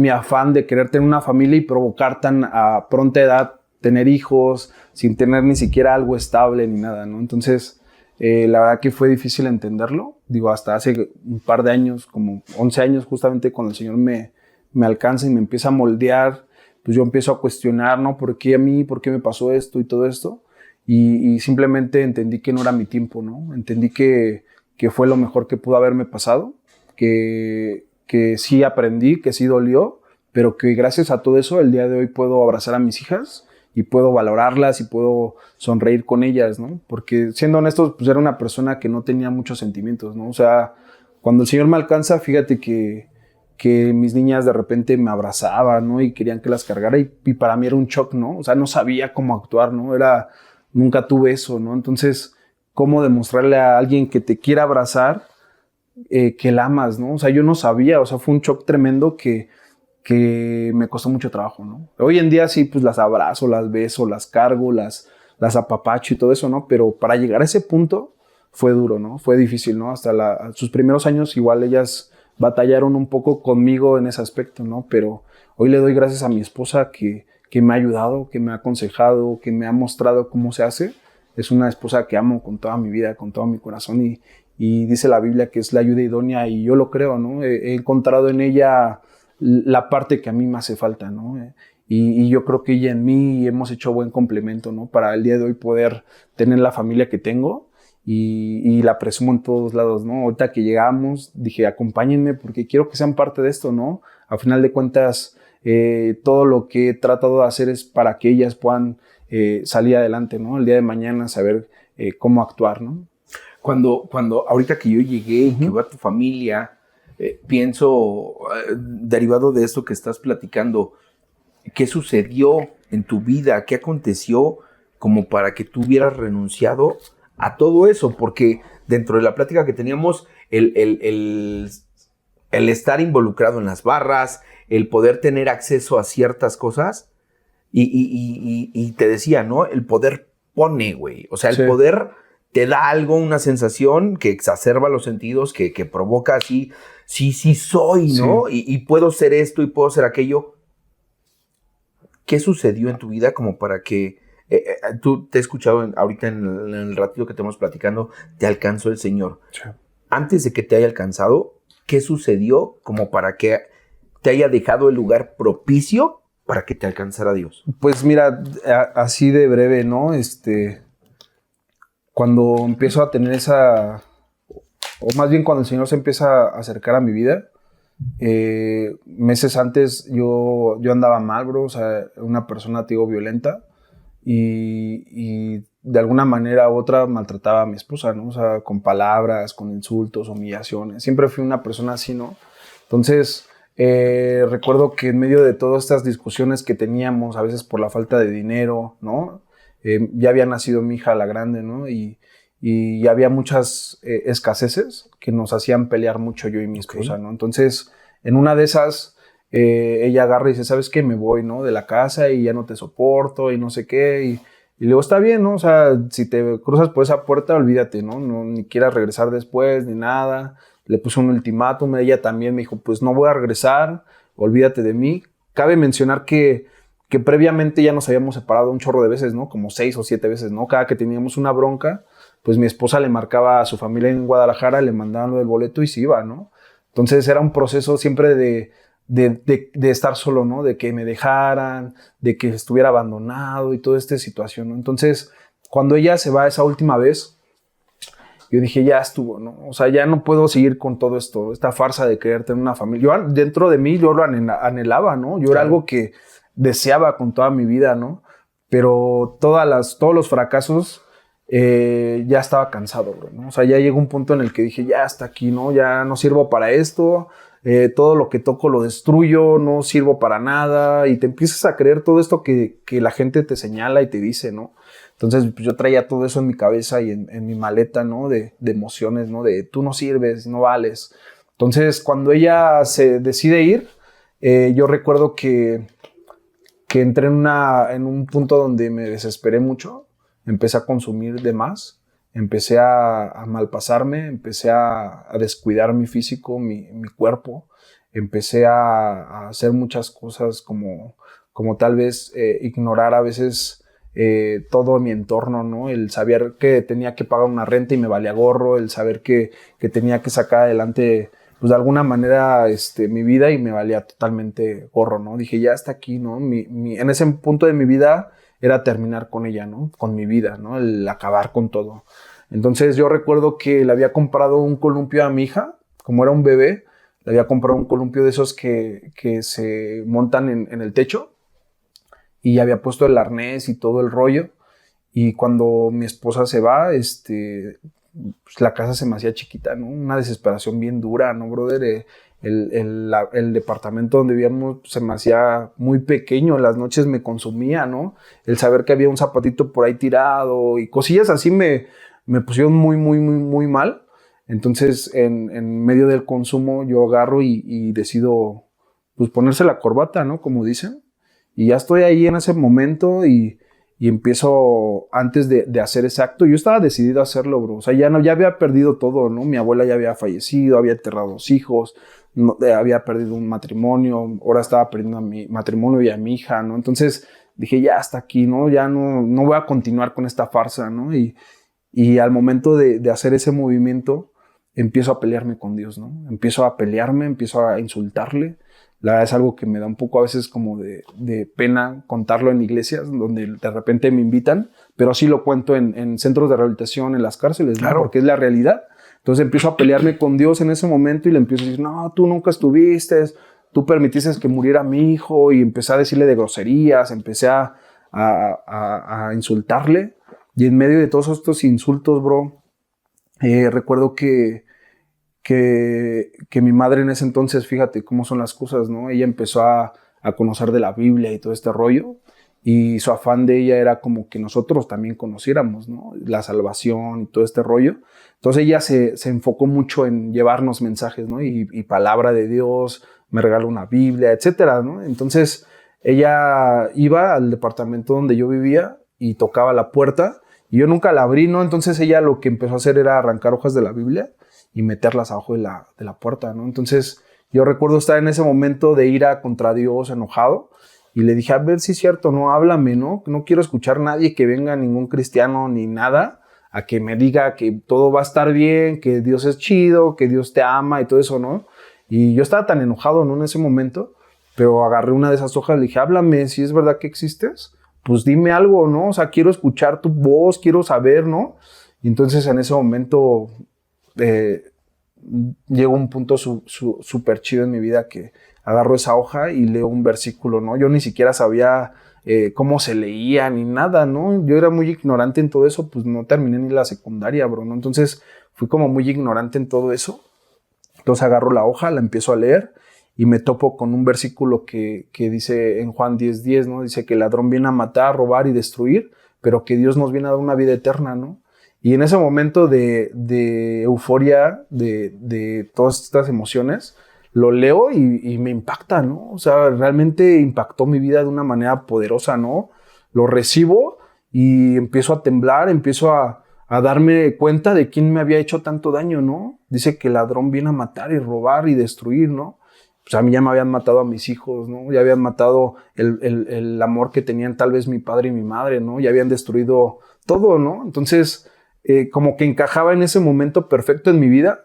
afán de querer tener una familia y provocar tan a pronta edad tener hijos, sin tener ni siquiera algo estable ni nada, ¿no? Entonces, la verdad que fue difícil entenderlo. Digo, hasta hace un par de años, como 11 años, justamente cuando el Señor me alcanza y me empieza a moldear, pues yo empiezo a cuestionar, ¿no? ¿Por qué a mí? ¿Por qué me pasó esto y todo esto? Y simplemente entendí que no era mi tiempo, ¿no? Entendí que fue lo mejor que pudo haberme pasado, que sí aprendí, que sí dolió, pero que gracias a todo eso el día de hoy puedo abrazar a mis hijas y puedo valorarlas y puedo sonreír con ellas, ¿no? Porque siendo honestos, pues era una persona que no tenía muchos sentimientos, ¿no? O sea, cuando el Señor me alcanza, fíjate que mis niñas de repente me abrazaban, ¿no? Y querían que las cargara y para mí era un shock, ¿no? O sea, no sabía cómo actuar, ¿no? Nunca tuve eso, ¿no? Entonces, ¿cómo demostrarle a alguien que te quiera abrazar que la amas, ¿no? O sea, yo no sabía, o sea, fue un shock tremendo que me costó mucho trabajo, ¿no? Hoy en día sí, pues las abrazo, las beso, las cargo, las apapacho y todo eso, ¿no? Pero para llegar a ese punto fue duro, ¿no? Fue difícil, ¿no? Hasta sus primeros años igual ellas batallaron un poco conmigo en ese aspecto, ¿no? Pero hoy le doy gracias a mi esposa que me ha ayudado, que me ha aconsejado, que me ha mostrado cómo se hace. Es una esposa que amo con toda mi vida, con todo mi corazón y dice la Biblia que es la ayuda idónea y yo lo creo, ¿no? He encontrado en ella la parte que a mí me hace falta, ¿no? Y yo creo que ella en mí hemos hecho buen complemento, ¿no? Para el día de hoy poder tener la familia que tengo y la presumo en todos lados, ¿no? Ahorita que llegamos, dije, acompáñenme porque quiero que sean parte de esto, ¿no? A final de cuentas, todo lo que he tratado de hacer es para que ellas puedan salir adelante, ¿no? El día de mañana saber cómo actuar, ¿no? Cuando ahorita que yo llegué y que veo a tu familia, pienso, derivado de esto que estás platicando, ¿qué sucedió en tu vida? ¿Qué aconteció como para que tú hubieras renunciado a todo eso? Porque dentro de la plática que teníamos, el estar involucrado en las barras, el poder tener acceso a ciertas cosas, y te decía, ¿no? El poder pone, güey. O sea, el poder te da algo, una sensación que exacerba los sentidos, que provoca así, sí soy, ¿no? Sí. Y puedo ser esto y puedo ser aquello. ¿Qué sucedió en tu vida como para que Tú te he escuchado ahorita en el ratito que estamos platicando, te alcanzó el Señor. Sí. Antes de que te haya alcanzado, ¿qué sucedió como para que te haya dejado el lugar propicio para que te alcanzara Dios? Pues mira, así de breve, ¿no? Cuando empiezo a tener o más bien cuando el Señor se empieza a acercar a mi vida, meses antes yo andaba mal, bro, o sea, una persona, te digo, violenta, y de alguna manera u otra maltrataba a mi esposa, ¿no? O sea, con palabras, con insultos, humillaciones. Siempre fui una persona así, ¿no? Entonces, recuerdo que en medio de todas estas discusiones que teníamos, a veces por la falta de dinero, ¿no? Ya había nacido mi hija, la grande, ¿no? Y había muchas escaseces que nos hacían pelear mucho yo y mi esposa, ¿no? Entonces, en una de esas, ella agarra y dice, ¿sabes qué? Me voy, ¿no? De la casa y ya no te soporto y no sé qué. Y le digo, está bien, ¿no? O sea, si te cruzas por esa puerta, olvídate, ¿no? No ni quieras regresar después, ni nada. Le puse un ultimátum, ella también me dijo, pues no voy a regresar, olvídate de mí. Cabe mencionar que previamente ya nos habíamos separado un chorro de veces, ¿no? Como 6 o 7 veces, ¿no? Cada que teníamos una bronca, pues mi esposa le marcaba a su familia en Guadalajara, le mandaban lo del boleto y se iba, ¿no? Entonces era un proceso siempre de estar solo, ¿no? De que me dejaran, de que estuviera abandonado y toda esta situación, ¿no? Entonces, cuando ella se va esa última vez, yo dije, ya estuvo, ¿no? O sea, ya no puedo seguir con todo esto, esta farsa de querer tener una familia. Yo, dentro de mí, yo lo anhelaba, ¿no? Yo era algo que deseaba con toda mi vida, ¿no? Pero todos los fracasos, ya estaba cansado, bro, ¿no? O sea, ya llegó un punto en el que dije, ya hasta aquí, ¿no? Ya no sirvo para esto, todo lo que toco lo destruyo, no sirvo para nada, y te empiezas a creer todo esto que la gente te señala y te dice, ¿no? Entonces, pues yo traía todo eso en mi cabeza y en mi maleta, ¿no? De emociones, ¿no? De tú no sirves, no vales. Entonces, cuando ella se decide ir, yo recuerdo que entré en un punto donde me desesperé mucho, empecé a consumir de más, empecé a malpasarme, empecé a descuidar mi físico, mi cuerpo, empecé a hacer muchas cosas como tal vez ignorar a veces todo mi entorno, ¿no? El saber que tenía que pagar una renta y me valía gorro, el saber que tenía que sacar adelante, pues de alguna manera, mi vida, y me valía totalmente gorro, ¿no? Dije, ya está aquí, ¿no? En ese punto de mi vida era terminar con ella, ¿no? Con mi vida, ¿no? El acabar con todo. Entonces yo recuerdo que le había comprado un columpio a mi hija, como era un bebé, le había comprado un columpio de esos que se montan en el techo, y había puesto el arnés y todo el rollo. Y cuando mi esposa se va, pues la casa se me hacía chiquita, ¿no? Una desesperación bien dura, ¿no, brother? El departamento donde vivíamos se me hacía muy pequeño, las noches me consumía, ¿no? El saber que había un zapatito por ahí tirado y cosillas así me pusieron muy, muy, muy, muy mal. Entonces, en medio del consumo, yo agarro y decido, pues, ponerse la corbata, ¿no? Como dicen. Y ya estoy ahí en ese momento y empiezo, antes de hacer ese acto, yo estaba decidido a hacerlo, bro. O sea, ya había perdido todo, ¿no? Mi abuela ya había fallecido, había enterrado 2 hijos, no, había perdido un matrimonio, ahora estaba perdiendo a mi matrimonio y a mi hija, ¿no? Entonces dije, ya hasta aquí, ¿no? Ya no voy a continuar con esta farsa, ¿no? Y al momento de hacer ese movimiento, empiezo a pelearme con Dios, ¿no? Empiezo a pelearme, empiezo a insultarle. La verdad es algo que me da un poco a veces como de pena contarlo en iglesias donde de repente me invitan, pero sí lo cuento en centros de rehabilitación, en las cárceles, claro, ¿no? Porque es la realidad. Entonces empiezo a pelearme con Dios en ese momento y le empiezo a decir, no, tú nunca estuviste, tú permitiste que muriera mi hijo, y empecé a decirle de groserías, empecé a insultarle, y en medio de todos estos insultos, bro, recuerdo que mi madre en ese entonces, fíjate cómo son las cosas, ¿no? Ella empezó a conocer de la Biblia y todo este rollo, y su afán de ella era como que nosotros también conociéramos, ¿no? La salvación y todo este rollo. Entonces ella se enfocó mucho en llevarnos mensajes, ¿no? Y palabra de Dios, me regaló una Biblia, etcétera, ¿no? Entonces ella iba al departamento donde yo vivía y tocaba la puerta, y yo nunca la abrí, ¿no? Entonces ella lo que empezó a hacer era arrancar hojas de la Biblia y meterlas abajo de la puerta, ¿no? Entonces yo recuerdo estar en ese momento de ira contra Dios, enojado, Y le dije, a ver si es cierto, no, háblame, ¿no? No quiero escuchar a nadie que venga, ningún cristiano ni nada, a que me diga que todo va a estar bien, que Dios es chido, que Dios te ama y todo eso, ¿no? Y yo estaba tan enojado, ¿no? En ese momento, pero agarré una de esas hojas y le dije, háblame, si es verdad que existes, pues dime algo, ¿no? O sea, quiero escuchar tu voz, quiero saber, ¿no? Y entonces en ese momento llegó un punto súper chido en mi vida que agarro esa hoja y leo un versículo, ¿no? Yo ni siquiera sabía cómo se leía ni nada, ¿no? Yo era muy ignorante en todo eso, pues no terminé ni la secundaria, bro, ¿no? Entonces fui como muy ignorante en todo eso. Entonces agarro la hoja, la empiezo a leer y me topo con un versículo que dice en Juan 10:10, ¿no? Dice que el ladrón viene a matar, robar y destruir, pero que Dios nos viene a dar una vida eterna, ¿no? Y en ese momento de euforia, de todas estas emociones, lo leo y me impacta, ¿no? O sea, realmente impactó mi vida de una manera poderosa, ¿no? Lo recibo y empiezo a temblar, empiezo a darme cuenta de quién me había hecho tanto daño, ¿no? Dice que el ladrón viene a matar y robar y destruir, ¿no? Pues a mí ya me habían matado a mis hijos, ¿no? Ya habían matado el amor que tenían tal vez mi padre y mi madre, ¿no? Ya habían destruido todo, ¿no? Entonces, como que encajaba en ese momento perfecto en mi vida,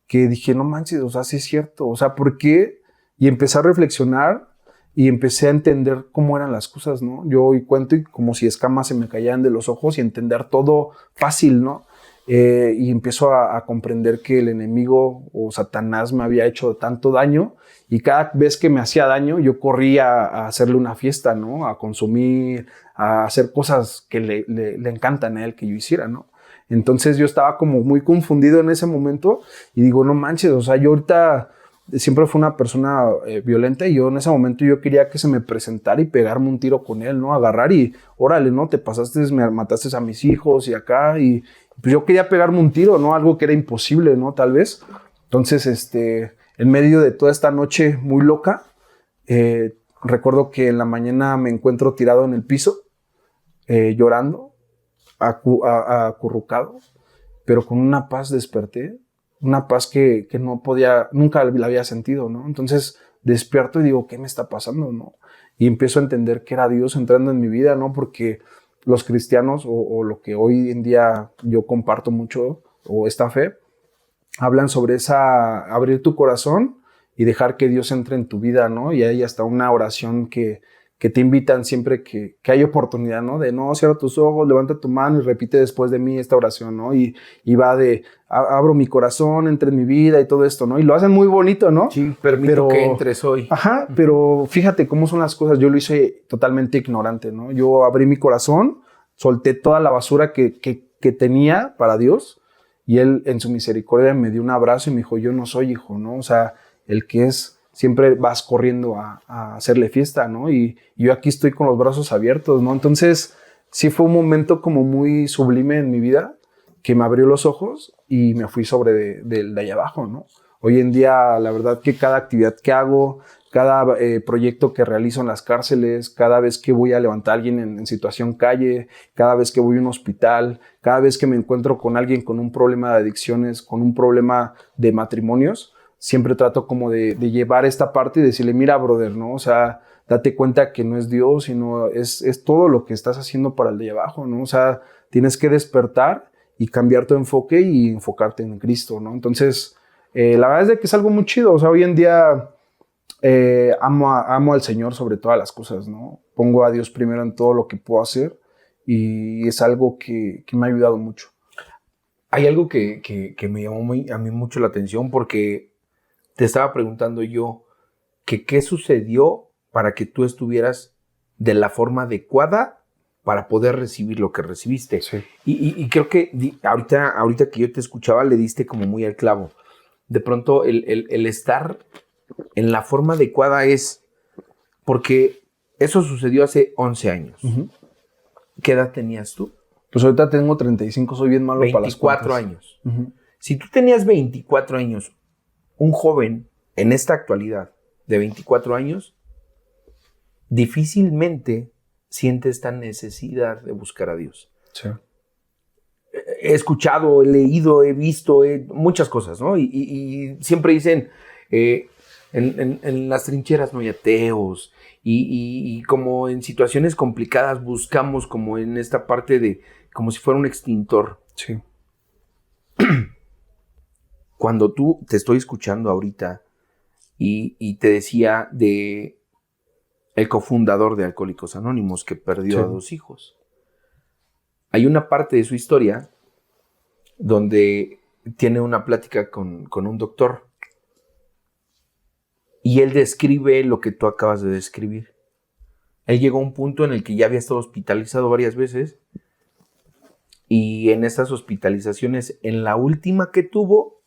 que dije, no manches, o sea, sí es cierto, o sea, ¿por qué? Y empecé a reflexionar y empecé a entender cómo eran las cosas, ¿no? Yo hoy cuento y como si escamas se me caían de los ojos y entender todo fácil, ¿no? Y empiezo a comprender que el enemigo o Satanás me había hecho tanto daño y cada vez que me hacía daño yo corría a hacerle una fiesta, ¿no? A consumir, a hacer cosas que le encantan a él que yo hiciera, ¿no? Entonces yo estaba como muy confundido en ese momento y digo, no manches, o sea, yo ahorita siempre fui una persona violenta y yo en ese momento yo quería que se me presentara y pegarme un tiro con él, ¿no? Agarrar y, órale, ¿no? Te pasaste, me mataste a mis hijos y acá y pues yo quería pegarme un tiro, ¿no? Algo que era imposible, ¿no? Tal vez. Entonces, en medio de toda esta noche muy loca, recuerdo que en la mañana me encuentro tirado en el piso, llorando, acurrucado, pero con una paz desperté, una paz que no podía, nunca la había sentido, ¿no? Entonces despierto y digo, ¿qué me está pasando, no? Y empiezo a entender que era Dios entrando en mi vida, ¿no? Porque los cristianos, o lo que hoy en día yo comparto mucho, o esta fe, hablan sobre abrir tu corazón y dejar que Dios entre en tu vida, ¿no? Y hay hasta una oración que te invitan siempre que hay oportunidad, ¿no? De no, cierra tus ojos, levanta tu mano y repite después de mí esta oración, ¿no? Y va de, abro mi corazón, entre en mi vida y todo esto, ¿no? Y lo hacen muy bonito, ¿no? Sí, permito que entres hoy. Ajá, pero fíjate cómo son las cosas. Yo lo hice totalmente ignorante, ¿no? Yo abrí mi corazón, solté toda la basura que tenía para Dios y Él en su misericordia me dio un abrazo y me dijo, yo no soy hijo, ¿no? O sea, el que es... siempre vas corriendo a hacerle fiesta, ¿no? Y yo aquí estoy con los brazos abiertos, ¿no? Entonces, sí fue un momento como muy sublime en mi vida que me abrió los ojos y me fui sobre de allá abajo, ¿no? Hoy en día, la verdad que cada actividad que hago, cada proyecto que realizo en las cárceles, cada vez que voy a levantar a alguien en situación calle, cada vez que voy a un hospital, cada vez que me encuentro con alguien con un problema de adicciones, con un problema de matrimonios, siempre trato como de llevar esta parte y decirle, mira, brother, ¿no? O sea, date cuenta que no es Dios, sino es todo lo que estás haciendo para el de abajo, ¿no? O sea, tienes que despertar y cambiar tu enfoque y enfocarte en Cristo, ¿no? Entonces, la verdad es de que es algo muy chido. O sea, hoy en día amo al Señor sobre todas las cosas, ¿no? Pongo a Dios primero en todo lo que puedo hacer y es algo que me ha ayudado mucho. Hay algo que me llamó a mí mucho la atención porque te estaba preguntando yo que qué sucedió para que tú estuvieras de la forma adecuada para poder recibir lo que recibiste. Sí. Y creo que ahorita que yo te escuchaba le diste como muy al clavo. De pronto el estar en la forma adecuada es porque eso sucedió hace 11 años. Uh-huh. ¿Qué edad tenías tú? Pues ahorita tengo 35, soy bien malo para las cuentas. 24 años. Uh-huh. Si tú tenías 24 años, un joven en esta actualidad de 24 años difícilmente siente esta necesidad de buscar a Dios. Sí. He escuchado, he leído, he visto muchas cosas, ¿no? Y siempre dicen, en las trincheras no hay ateos y como en situaciones complicadas buscamos como en esta parte de, como si fuera un extintor. Sí. Cuando tú te estoy escuchando ahorita y te decía de el cofundador de Alcohólicos Anónimos que perdió a 2 hijos. Hay una parte de su historia donde tiene una plática con un doctor y él describe lo que tú acabas de describir. Él llegó a un punto en el que ya había estado hospitalizado varias veces y en esas hospitalizaciones, en la última que tuvo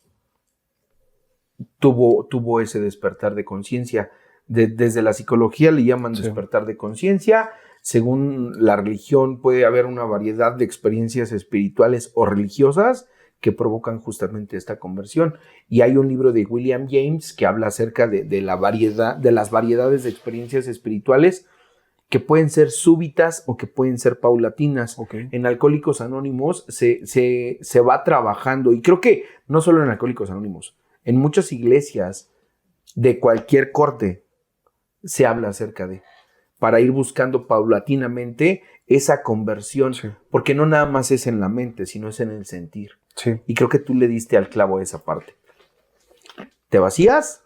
ese despertar de conciencia. Desde la psicología le llaman despertar de conciencia. Según la religión puede haber una variedad de experiencias espirituales o religiosas que provocan justamente esta conversión. Y hay un libro de William James que habla acerca de la variedad, de las variedades de experiencias espirituales que pueden ser súbitas o que pueden ser paulatinas. Okay. En Alcohólicos Anónimos se va trabajando, y creo que no solo en Alcohólicos Anónimos, en muchas iglesias de cualquier corte se habla acerca de, para ir buscando paulatinamente esa conversión, porque no nada más es en la mente, sino es en el sentir. Sí. Y creo que tú le diste al clavo a esa parte. Te vacías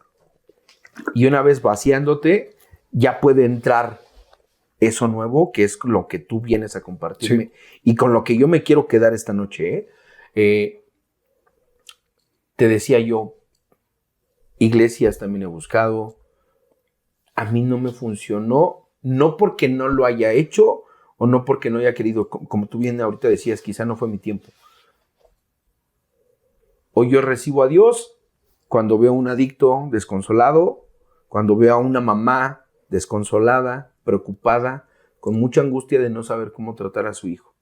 y una vez vaciándote ya puede entrar eso nuevo, que es lo que tú vienes a compartirme y con lo que yo me quiero quedar esta noche. Te decía yo, iglesias también he buscado. A mí no me funcionó, no porque no lo haya hecho o no porque no haya querido, como tú bien ahorita decías, quizá no fue mi tiempo. Hoy yo recibo a Dios cuando veo a un adicto desconsolado, cuando veo a una mamá desconsolada, preocupada, con mucha angustia de no saber cómo tratar a su hijo.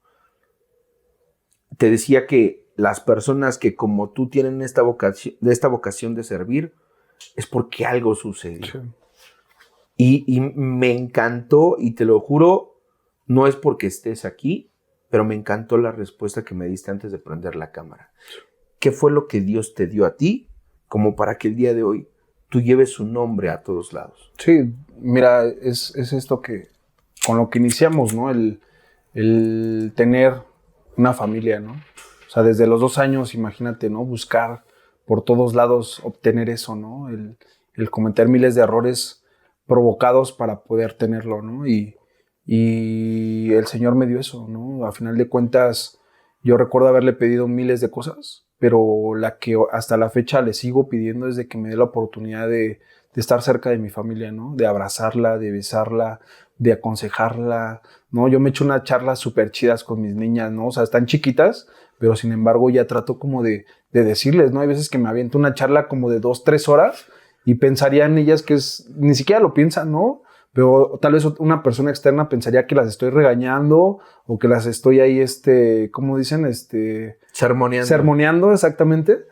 Te decía que las personas que como tú tienen esta vocación de servir, es porque algo sucedió. Sí. Y me encantó, y te lo juro, no es porque estés aquí, pero me encantó la respuesta que me diste antes de prender la cámara. ¿Qué fue lo que Dios te dio a ti como para que el día de hoy tú lleves su nombre a todos lados? Sí, mira, es esto que con lo que iniciamos, ¿no? El tener una familia, ¿no? O sea, desde los 2 años, imagínate, ¿no? Buscar por todos lados obtener eso, ¿no? El cometer miles de errores provocados para poder tenerlo, ¿no? Y el Señor me dio eso, ¿no? A final de cuentas, yo recuerdo haberle pedido miles de cosas, pero la que hasta la fecha le sigo pidiendo es de que me dé la oportunidad de estar cerca de mi familia, ¿no? De abrazarla, de besarla, de aconsejarla, ¿no? Yo me echo unas charlas súper chidas con mis niñas, ¿no? O sea, están chiquitas, pero sin embargo ya trato como de decirles, ¿no? Hay veces que me aviento una charla como de 2-3 horas y pensarían ellas que ni siquiera lo piensan, ¿no? Pero tal vez una persona externa pensaría que las estoy regañando o que las estoy ahí, ¿cómo dicen? Sermoneando. Sermoneando, exactamente.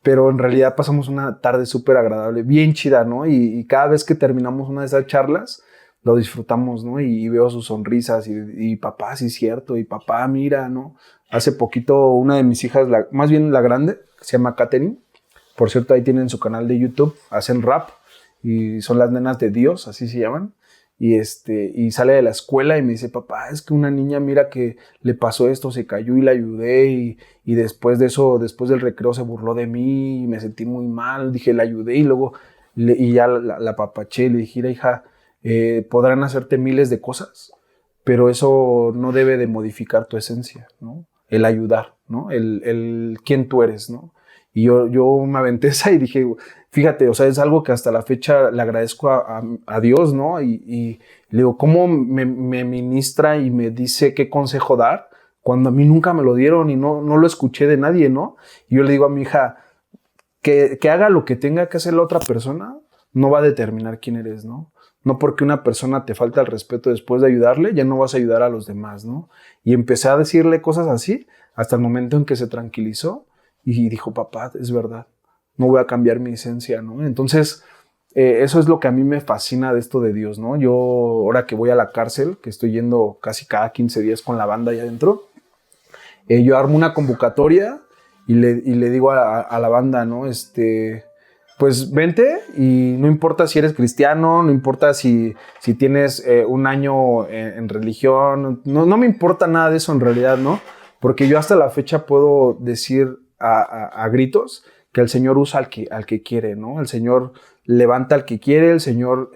Pero en realidad pasamos una tarde súper agradable, bien chida, ¿no? Y cada vez que terminamos una de esas charlas, lo disfrutamos, ¿no? Y veo sus sonrisas y papá, sí es cierto, y papá, mira, ¿no? Hace poquito una de mis hijas, más bien la grande, se llama Katherine. Por cierto, ahí tienen su canal de YouTube, hacen rap y son las nenas de Dios, así se llaman. Y sale de la escuela y me dice, papá, es que una niña, mira que le pasó esto, se cayó y la ayudé y después de eso, después del recreo se burló de mí y me sentí muy mal, dije, la ayudé y luego y ya la apapaché, le dije, hija, podrán hacerte miles de cosas, pero eso no debe de modificar tu esencia, ¿no? El ayudar, ¿no? El quién tú eres, ¿no? Y yo me aventé esa y dije, fíjate, o sea, es algo que hasta la fecha le agradezco a Dios, ¿no? Y le digo, ¿cómo me ministra y me dice qué consejo dar cuando a mí nunca me lo dieron y no lo escuché de nadie, ¿no? Y yo le digo a mi hija, que haga lo que tenga que hacer la otra persona, no va a determinar quién eres, ¿no? No porque una persona te falta el respeto después de ayudarle, ya no vas a ayudar a los demás, ¿no? Y empecé a decirle cosas así hasta el momento en que se tranquilizó y dijo, papá, es verdad, no voy a cambiar mi esencia, ¿no? Entonces, eso es lo que a mí me fascina de esto de Dios, ¿no? Yo, ahora que voy a la cárcel, que estoy yendo casi cada 15 días con la banda allá adentro, yo armo una convocatoria y le digo a la banda, ¿no? pues vente y no importa si eres cristiano, no importa si tienes un año en religión, no me importa nada de eso en realidad, ¿no? Porque yo hasta la fecha puedo decir a gritos que el Señor usa al que quiere, ¿no? El Señor levanta al que quiere, el Señor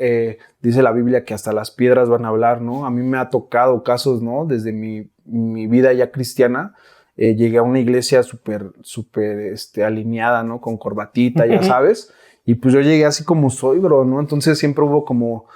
dice la Biblia que hasta las piedras van a hablar, ¿no? A mí me ha tocado casos, ¿no? Desde mi vida ya cristiana, llegué a una iglesia súper alineada, ¿no? Con corbatita, ya sabes. Y pues yo llegué así como soy, bro, ¿no? Entonces siempre hubo como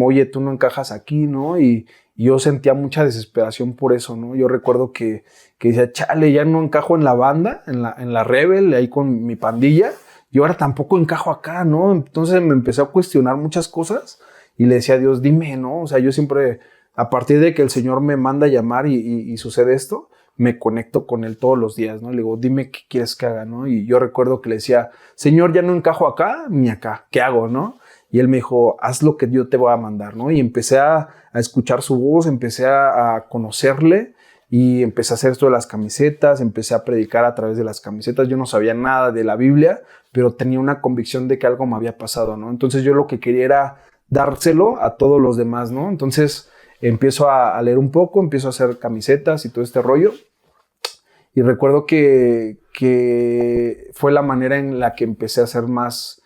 oye, tú no encajas aquí, ¿no? Y yo sentía mucha desesperación por eso, ¿no? Yo recuerdo que decía, chale, ya no encajo en la banda, en la Rebel, ahí con mi pandilla. Y ahora tampoco encajo acá, ¿no? Entonces me empecé a cuestionar muchas cosas y le decía a Dios, dime, ¿no? O sea, yo siempre, a partir de que el Señor me manda a llamar y sucede esto, me conecto con Él todos los días, ¿no? Le digo, dime qué quieres que haga, ¿no? Y yo recuerdo que le decía, Señor, ya no encajo acá ni acá, ¿qué hago, no? Y Él me dijo, haz lo que Dios te va a mandar, ¿no? Y empecé a escuchar su voz, empecé a conocerle y empecé a hacer esto de las camisetas, empecé a predicar a través de las camisetas. Yo no sabía nada de la Biblia, pero tenía una convicción de que algo me había pasado, ¿no? Entonces yo lo que quería era dárselo a todos los demás, ¿no? Entonces empiezo a leer un poco, empiezo a hacer camisetas y todo este rollo. Y recuerdo que fue la manera en la que empecé a hacer más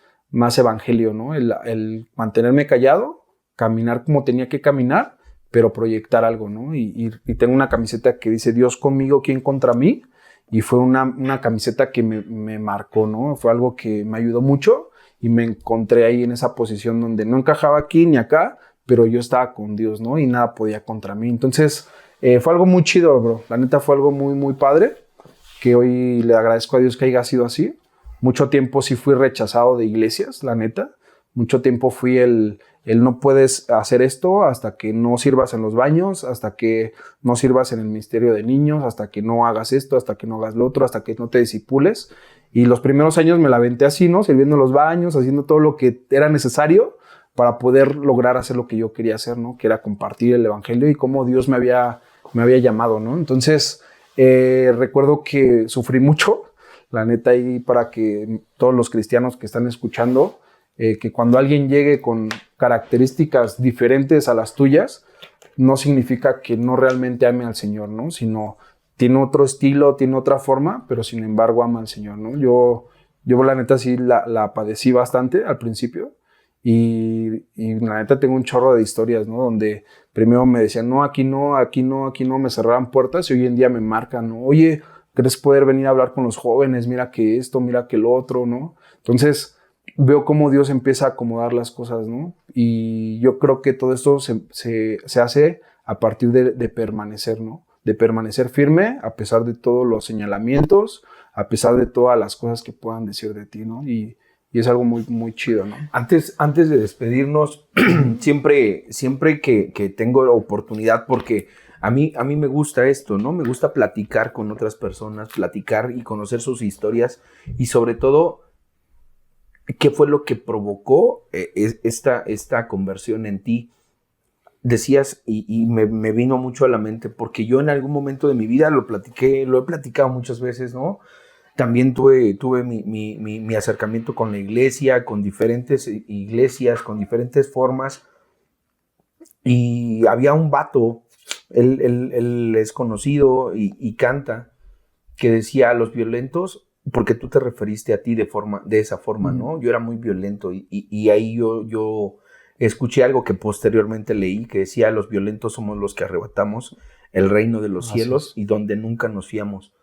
evangelio, ¿no? El mantenerme callado, caminar como tenía que caminar, pero proyectar algo, ¿no? Y tengo una camiseta que dice Dios conmigo, ¿quién contra mí? Y fue una camiseta que me marcó, ¿no? Fue algo que me ayudó mucho y me encontré ahí en esa posición donde no encajaba aquí ni acá, pero yo estaba con Dios, ¿no? Y nada podía contra mí. Entonces, fue algo muy chido, bro. La neta fue algo muy, muy padre, que hoy le agradezco a Dios que haya sido así. Mucho tiempo sí fui rechazado de iglesias, la neta. Mucho tiempo fui el no puedes hacer esto hasta que no sirvas en los baños, hasta que no sirvas en el ministerio de niños, hasta que no hagas esto, hasta que no hagas lo otro, hasta que no te discipules. Y los primeros años me la aventé así, ¿no? Sirviendo en los baños, haciendo todo lo que era necesario para poder lograr hacer lo que yo quería hacer, ¿no? Que era compartir el evangelio y cómo Dios me había llamado, ¿no? Entonces, recuerdo que sufrí mucho, la neta, ahí para que todos los cristianos que están escuchando, que cuando alguien llegue con características diferentes a las tuyas, no significa que no realmente ame al Señor, ¿no? Sino tiene otro estilo, tiene otra forma, pero sin embargo ama al Señor, ¿no? Yo la neta sí la padecí bastante al principio y la neta tengo un chorro de historias, ¿no? Donde primero me decían, no, aquí no, me cerraban puertas y hoy en día me marcan, ¿no? Oye, ¿crees poder venir a hablar con los jóvenes? Mira que esto, mira que lo otro, ¿no? Entonces veo cómo Dios empieza a acomodar las cosas, ¿no? Y yo creo que todo esto se hace a partir de permanecer, ¿no? De permanecer firme a pesar de todos los señalamientos, a pesar de todas las cosas que puedan decir de ti, ¿no? Y es algo muy, muy chido, ¿no? Antes de despedirnos, siempre que tengo la oportunidad, porque a mí me gusta esto, ¿no? Me gusta platicar con otras personas, platicar y conocer sus historias y sobre todo, ¿qué fue lo que provocó esta conversión en ti? Decías, y me vino mucho a la mente, porque yo en algún momento de mi vida lo he platicado muchas veces, ¿no? También tuve mi acercamiento con la iglesia, con diferentes iglesias, con diferentes formas. Y había un vato, él es conocido y canta, que decía a los violentos, porque tú te referiste a ti de esa forma, ¿no? Yo era muy violento y ahí yo escuché algo que posteriormente leí, que decía, los violentos somos los que arrebatamos el reino de los cielos y donde nunca nos fiamos.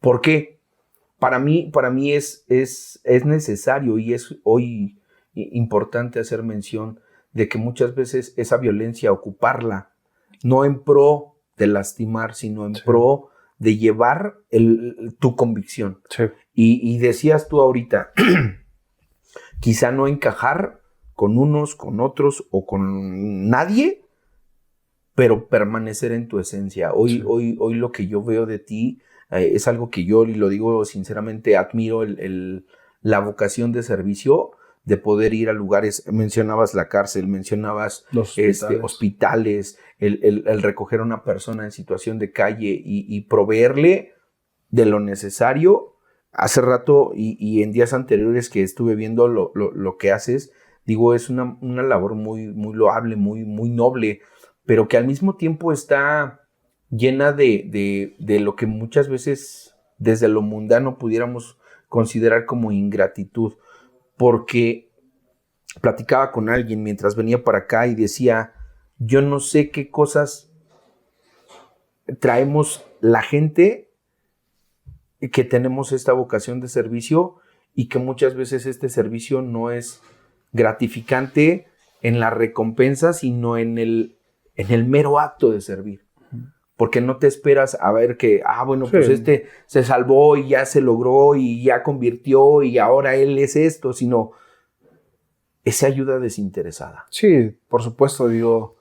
¿Por qué? Para mí es necesario y es hoy importante hacer mención de que muchas veces esa violencia ocuparla, no en pro de lastimar, sino en pro de llevar tu convicción. Sí. Y decías tú ahorita, quizá no encajar con unos, con otros o con nadie, pero permanecer en tu esencia. Hoy lo que yo veo de ti es algo que yo, y lo digo sinceramente, admiro la vocación de servicio, de poder ir a lugares. Mencionabas la cárcel, mencionabas los hospitales, el recoger a una persona en situación de calle y proveerle de lo necesario hace rato y en días anteriores que estuve viendo lo que haces, digo, es una labor muy, muy loable, muy, muy noble, pero que al mismo tiempo está llena de lo que muchas veces desde lo mundano pudiéramos considerar como ingratitud, porque platicaba con alguien mientras venía para acá y decía, yo no sé qué cosas traemos la gente que tenemos esta vocación de servicio y que muchas veces este servicio no es gratificante en la recompensa, sino en el mero acto de servir. Porque no te esperas a ver que, bueno, pues este se salvó y ya se logró y ya convirtió y ahora él es esto, sino esa ayuda desinteresada. Sí, por supuesto, digo,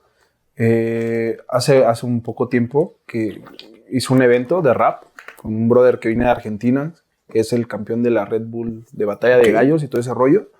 hace un poco tiempo que hice un evento de rap con un brother que viene de Argentina, que es el campeón de la Red Bull de batalla de gallos y todo ese rollo.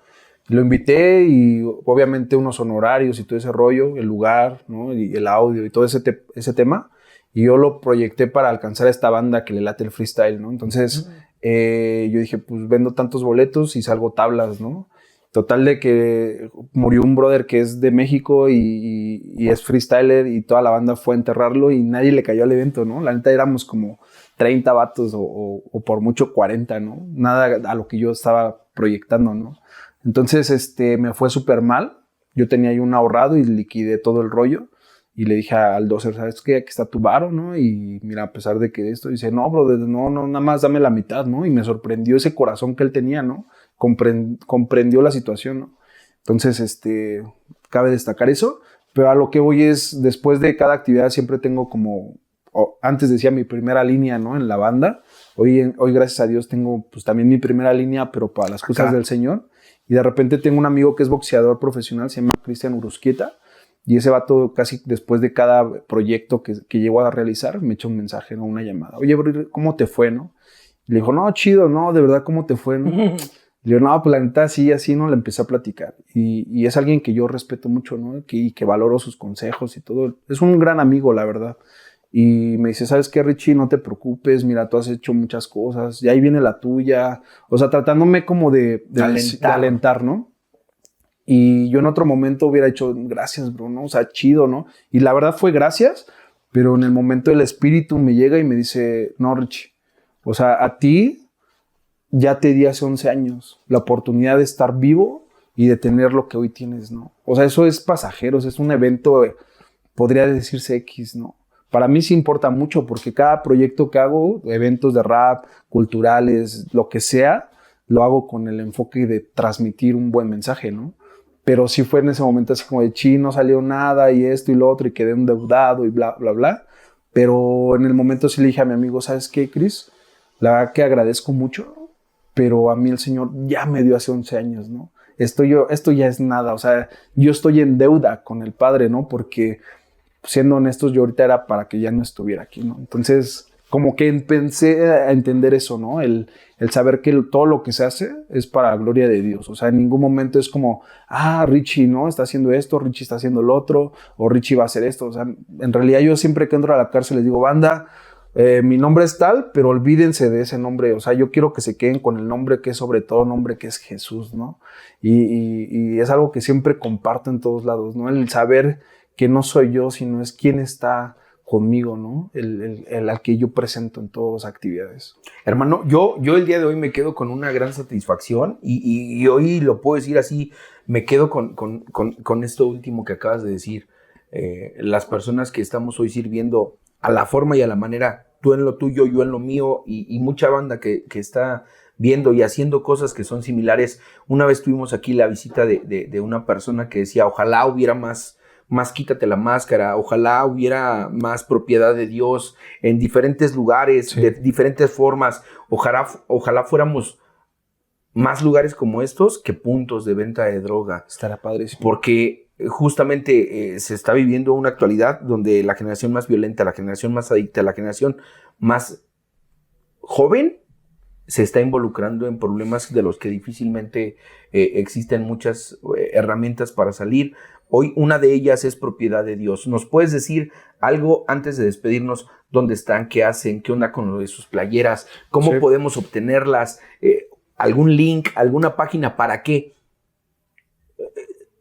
Lo invité y obviamente unos honorarios y todo ese rollo, el lugar, ¿no? Y el audio y todo ese tema. Y yo lo proyecté para alcanzar a esta banda que le late el freestyle, ¿no? Entonces yo dije, pues vendo tantos boletos y salgo tablas, ¿no? Total de que murió un brother que es de México y es freestyler y toda la banda fue a enterrarlo y nadie le cayó al evento, ¿no? La neta éramos como 30 vatos o por mucho 40, ¿no? Nada a lo que yo estaba proyectando, ¿no? Entonces me fue súper mal. Yo tenía ahí un ahorrado y liquidé todo el rollo. Y le dije al docer, ¿sabes qué? Aquí está tu varo, ¿no? Y mira, a pesar de que esto, dice, no, brother, no, nada más dame la mitad, ¿no? Y me sorprendió ese corazón que él tenía, ¿no? Comprendió la situación, ¿no? Entonces, cabe destacar eso. Pero a lo que voy es, después de cada actividad siempre tengo como, antes decía mi primera línea, ¿no? En la banda. Hoy gracias a Dios, tengo pues también mi primera línea, pero para las cosas del Señor. Y de repente tengo un amigo que es boxeador profesional, se llama Cristian Urusquieta. Y ese vato casi después de cada proyecto que llegó a realizar, me echa un mensaje, ¿no? Una llamada. Oye, bro, ¿cómo te fue, no? Y le dijo, no, chido, no, de verdad, ¿cómo te fue, no? Le digo, no, pues la neta, sí, así, ¿no? Le empecé a platicar. Y es alguien que yo respeto mucho, ¿no? Que valoro sus consejos y todo. Es un gran amigo, la verdad. Y me dice, ¿sabes qué, Richie? No te preocupes, mira, tú has hecho muchas cosas, y ahí viene la tuya. O sea, tratándome como de alentar, ¿no? Y yo en otro momento hubiera dicho, gracias, bro, ¿no? O sea, chido, ¿no? Y la verdad fue gracias, pero en el momento el espíritu me llega y me dice, no, Richie, o sea, a ti ya te di hace 11 años la oportunidad de estar vivo y de tener lo que hoy tienes, ¿no? O sea, eso es pasajero, es un evento, podría decirse X, ¿no? Para mí sí importa mucho porque cada proyecto que hago, eventos de rap, culturales, lo que sea, lo hago con el enfoque de transmitir un buen mensaje, ¿no? Pero sí fue en ese momento así como de no salió nada y esto y lo otro y quedé endeudado y bla, bla, bla. Pero en el momento sí le dije a mi amigo, ¿sabes qué, Chris? La verdad que agradezco mucho, pero a mí el Señor ya me dio hace 11 años, ¿no? Esto ya es nada, o sea, yo estoy en deuda con el Padre, ¿no? Porque siendo honestos, yo ahorita era para que ya no estuviera aquí, ¿no? Entonces, como que empecé a entender eso, ¿no? El saber que todo lo que se hace es para la gloria de Dios. O sea, en ningún momento es como, Richie, ¿no? Está haciendo esto, Richie está haciendo lo otro, o Richie va a hacer esto. O sea, en realidad yo siempre que entro a la cárcel les digo, banda, mi nombre es tal, pero olvídense de ese nombre. O sea, yo quiero que se queden con el nombre que es sobre todo nombre, que es Jesús, ¿no? Y es algo que siempre comparto en todos lados, ¿no? El saber que no soy yo, sino es quien está conmigo, ¿no? El al que yo presento en todas las actividades. Hermano, yo el día de hoy me quedo con una gran satisfacción y hoy lo puedo decir así, me quedo con esto último que acabas de decir. Las personas que estamos hoy sirviendo a la forma y a la manera, tú en lo tuyo, yo en lo mío y mucha banda que está viendo y haciendo cosas que son similares. Una vez tuvimos aquí la visita de una persona que decía, ojalá hubiera más quítate la máscara, ojalá hubiera más propiedad de Dios en diferentes lugares, sí, de diferentes formas, ojalá fuéramos más lugares como estos que puntos de venta de droga. Estará padrísimo. Porque justamente se está viviendo una actualidad donde la generación más violenta, la generación más adicta, la generación más joven se está involucrando en problemas de los que difícilmente existen muchas herramientas para salir. Hoy una de ellas es propiedad de Dios. ¿Nos puedes decir algo antes de despedirnos? ¿Dónde están? ¿Qué hacen? ¿Qué onda con lo de sus playeras? ¿Cómo podemos obtenerlas? ¿Algún link? ¿Alguna página? ¿Para qué?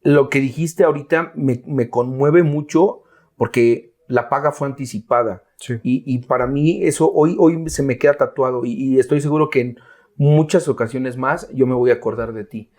Lo que dijiste ahorita me conmueve mucho porque la paga fue anticipada. Sí. Y para mí eso hoy se me queda tatuado y estoy seguro que en muchas ocasiones más yo me voy a acordar de ti.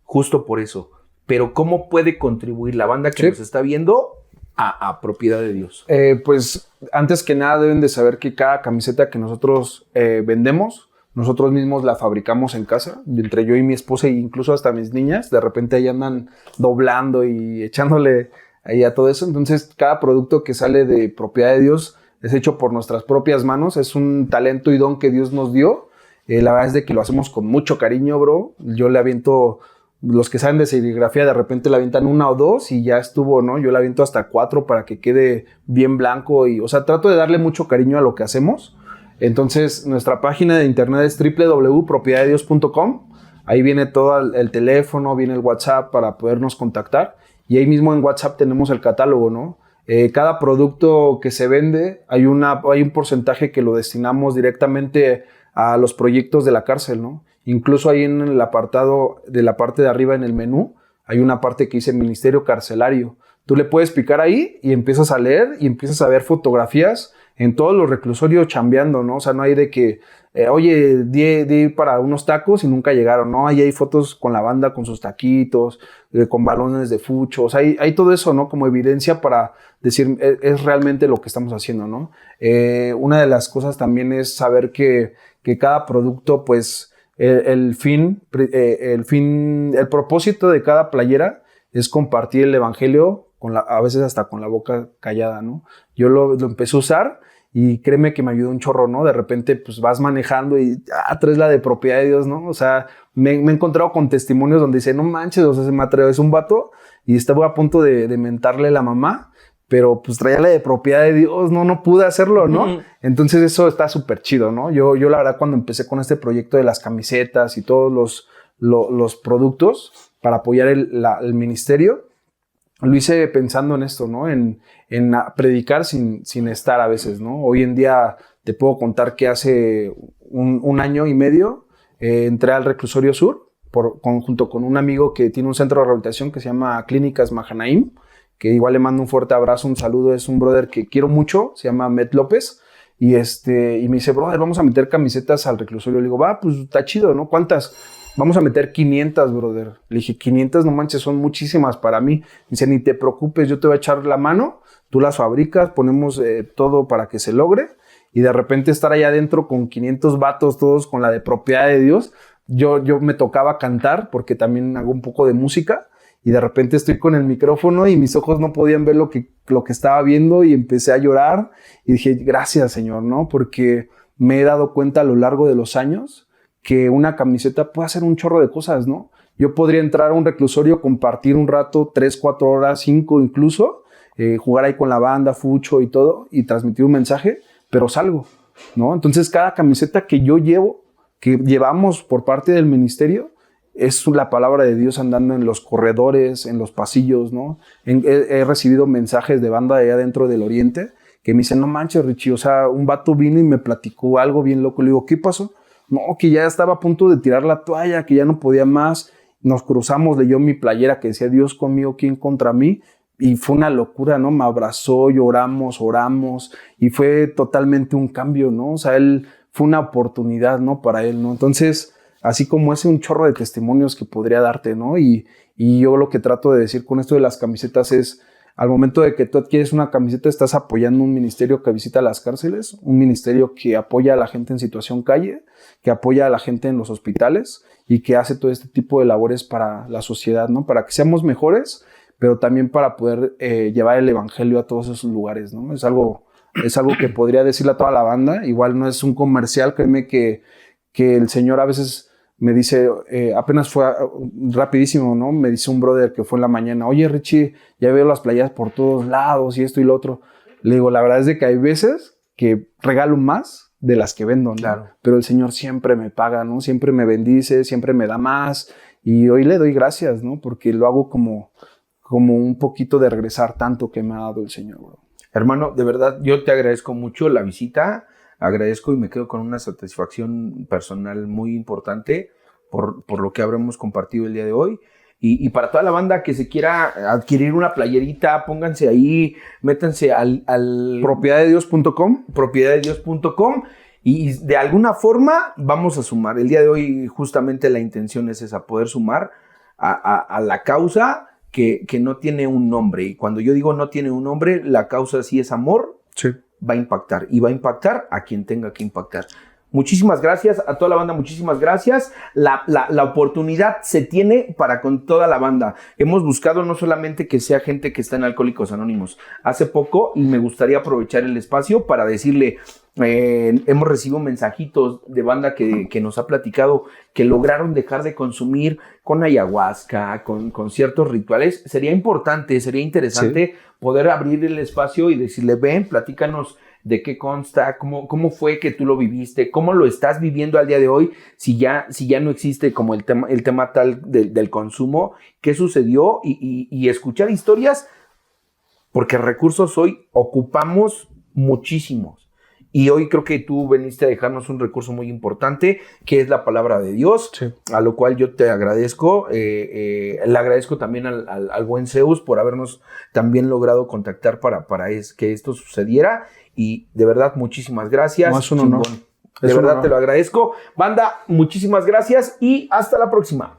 Justo por eso. Pero ¿cómo puede contribuir la banda que nos está viendo a propiedad de Dios? Pues antes que nada deben de saber que cada camiseta que nosotros vendemos, nosotros mismos la fabricamos en casa, entre yo y mi esposa e incluso hasta mis niñas. De repente ahí andan doblando y echándole ahí a todo eso. Entonces cada producto que sale de propiedad de Dios es hecho por nuestras propias manos. Es un talento y don que Dios nos dio. La verdad es de que lo hacemos con mucho cariño, bro. Yo le aviento... Los que saben de serigrafía de repente le avientan 1 o 2 y ya estuvo, ¿no? Yo le aviento hasta 4 para que quede bien blanco y, o sea, trato de darle mucho cariño a lo que hacemos. Entonces, nuestra página de internet es www.propiedadedios.com. Ahí viene todo el teléfono, viene el WhatsApp para podernos contactar y ahí mismo en WhatsApp tenemos el catálogo, ¿no? Cada producto que se vende, hay un porcentaje que lo destinamos directamente a los proyectos de la cárcel, ¿no? Incluso ahí en el apartado de la parte de arriba en el menú, hay una parte que dice Ministerio Carcelario. Tú le puedes picar ahí y empiezas a leer y empiezas a ver fotografías en todos los reclusorios chambeando, ¿no? O sea, no hay de que, oye, di para unos tacos y nunca llegaron, ¿no? Ahí hay fotos con la banda, con sus taquitos, con balones de fucho. O sea, hay todo eso, ¿no? Como evidencia para decir, es realmente lo que estamos haciendo, ¿no? Una de las cosas también es saber que cada producto, pues, el propósito de cada playera es compartir el evangelio a veces hasta con la boca callada, ¿no? Yo lo empecé a usar y créeme que me ayudó un chorro, ¿no? De repente, pues vas manejando y traes la de propiedad de Dios, ¿no? O sea, me he encontrado con testimonios donde dice, no manches, o sea, se me atreves un vato y estaba a punto de mentarle a la mamá, pero pues traía la de propiedad de Dios, no pude hacerlo, ¿no? Uh-huh. Entonces eso está súper chido, ¿no? Yo la verdad cuando empecé con este proyecto de las camisetas y todos los productos para apoyar el ministerio, lo hice pensando en esto, ¿no? En predicar sin estar a veces, ¿no? Hoy en día te puedo contar que hace un año y medio entré al Reclusorio Sur junto con un amigo que tiene un centro de rehabilitación que se llama Clínicas Mahanaim, que igual le mando un fuerte abrazo, un saludo, es un brother que quiero mucho, se llama Met López, y me dice, brother, vamos a meter camisetas al reclusorio. Le digo, va, pues está chido, ¿no? ¿Cuántas? Vamos a meter 500, brother. Le dije, 500, no manches, son muchísimas para mí. Me dice, ni te preocupes, yo te voy a echar la mano, tú las fabricas, ponemos todo para que se logre, y de repente estar allá adentro con 500 vatos, todos con la de propiedad de Dios. Yo me tocaba cantar, porque también hago un poco de música, y de repente estoy con el micrófono y mis ojos no podían ver lo que estaba viendo y empecé a llorar y dije, gracias, Señor, ¿no? Porque me he dado cuenta a lo largo de los años que una camiseta puede hacer un chorro de cosas, ¿no? Yo podría entrar a un reclusorio, compartir un rato, 3, 4 horas, 5 incluso, jugar ahí con la banda, fucho y todo, y transmitir un mensaje, pero salgo, ¿no? Entonces cada camiseta que llevamos por parte del ministerio, es la palabra de Dios andando en los corredores, en los pasillos, ¿no? He recibido mensajes de banda de allá dentro del Oriente que me dicen, no manches, Richie, o sea, un vato vino y me platicó algo bien loco. Le digo, ¿qué pasó? No, que ya estaba a punto de tirar la toalla, que ya no podía más. Nos cruzamos, leyó mi playera que decía, Dios conmigo, ¿quién contra mí? Y fue una locura, ¿no? Me abrazó, lloramos, oramos y fue totalmente un cambio, ¿no? O sea, fue una oportunidad, ¿no? Para él, ¿no? Entonces, así como ese un chorro de testimonios que podría darte, ¿no? Y yo lo que trato de decir con esto de las camisetas es, al momento de que tú adquieres una camiseta, estás apoyando un ministerio que visita las cárceles, un ministerio que apoya a la gente en situación calle, que apoya a la gente en los hospitales y que hace todo este tipo de labores para la sociedad, ¿no? Para que seamos mejores, pero también para poder llevar el evangelio a todos esos lugares, ¿no? Es algo que podría decirle a toda la banda. Igual no es un comercial, créeme que el Señor a veces me dice, apenas fue rapidísimo, ¿no? Me dice un brother que fue en la mañana, oye, Richie, ya veo las playas por todos lados y esto y lo otro. Le digo, la verdad es de que hay veces que regalo más de las que vendo, ¿no? Claro. Pero el Señor siempre me paga, ¿no? Siempre me bendice, siempre me da más. Y hoy le doy gracias, ¿no? Porque lo hago como como un poquito de regresar tanto que me ha dado el Señor, bro. Hermano, de verdad, yo te agradezco mucho la visita, agradezco y me quedo con una satisfacción personal muy importante por lo que habremos compartido el día de hoy. Y para toda la banda que se quiera adquirir una playerita, pónganse ahí, métanse al propiedadedios.com propiedadedios.com y de alguna forma vamos a sumar. El día de hoy justamente la intención es esa, poder sumar a la causa que no tiene un nombre. Y cuando yo digo no tiene un nombre, la causa sí es amor, sí, va a impactar. Y va a impactar a quien tenga que impactar. Muchísimas gracias a toda la banda, muchísimas gracias. La oportunidad se tiene para con toda la banda. Hemos buscado no solamente que sea gente que está en Alcohólicos Anónimos. Hace poco, y me gustaría aprovechar el espacio para decirle, hemos recibido mensajitos de banda que nos ha platicado que lograron dejar de consumir con ayahuasca, con ciertos rituales. Sería importante, sería interesante poder abrir el espacio y decirle, ven, platícanos de qué consta, cómo fue que tú lo viviste, cómo lo estás viviendo al día de hoy, si ya no existe como el tema tal del consumo, qué sucedió y escuchar historias, porque recursos hoy ocupamos muchísimos. Y hoy creo que tú veniste a dejarnos un recurso muy importante, que es la palabra de Dios, a lo cual yo te agradezco. Le agradezco también al buen Zeus por habernos también logrado contactar para que esto sucediera. Y de verdad, muchísimas gracias. No, es un honor. De verdad te lo agradezco. Banda, muchísimas gracias y hasta la próxima.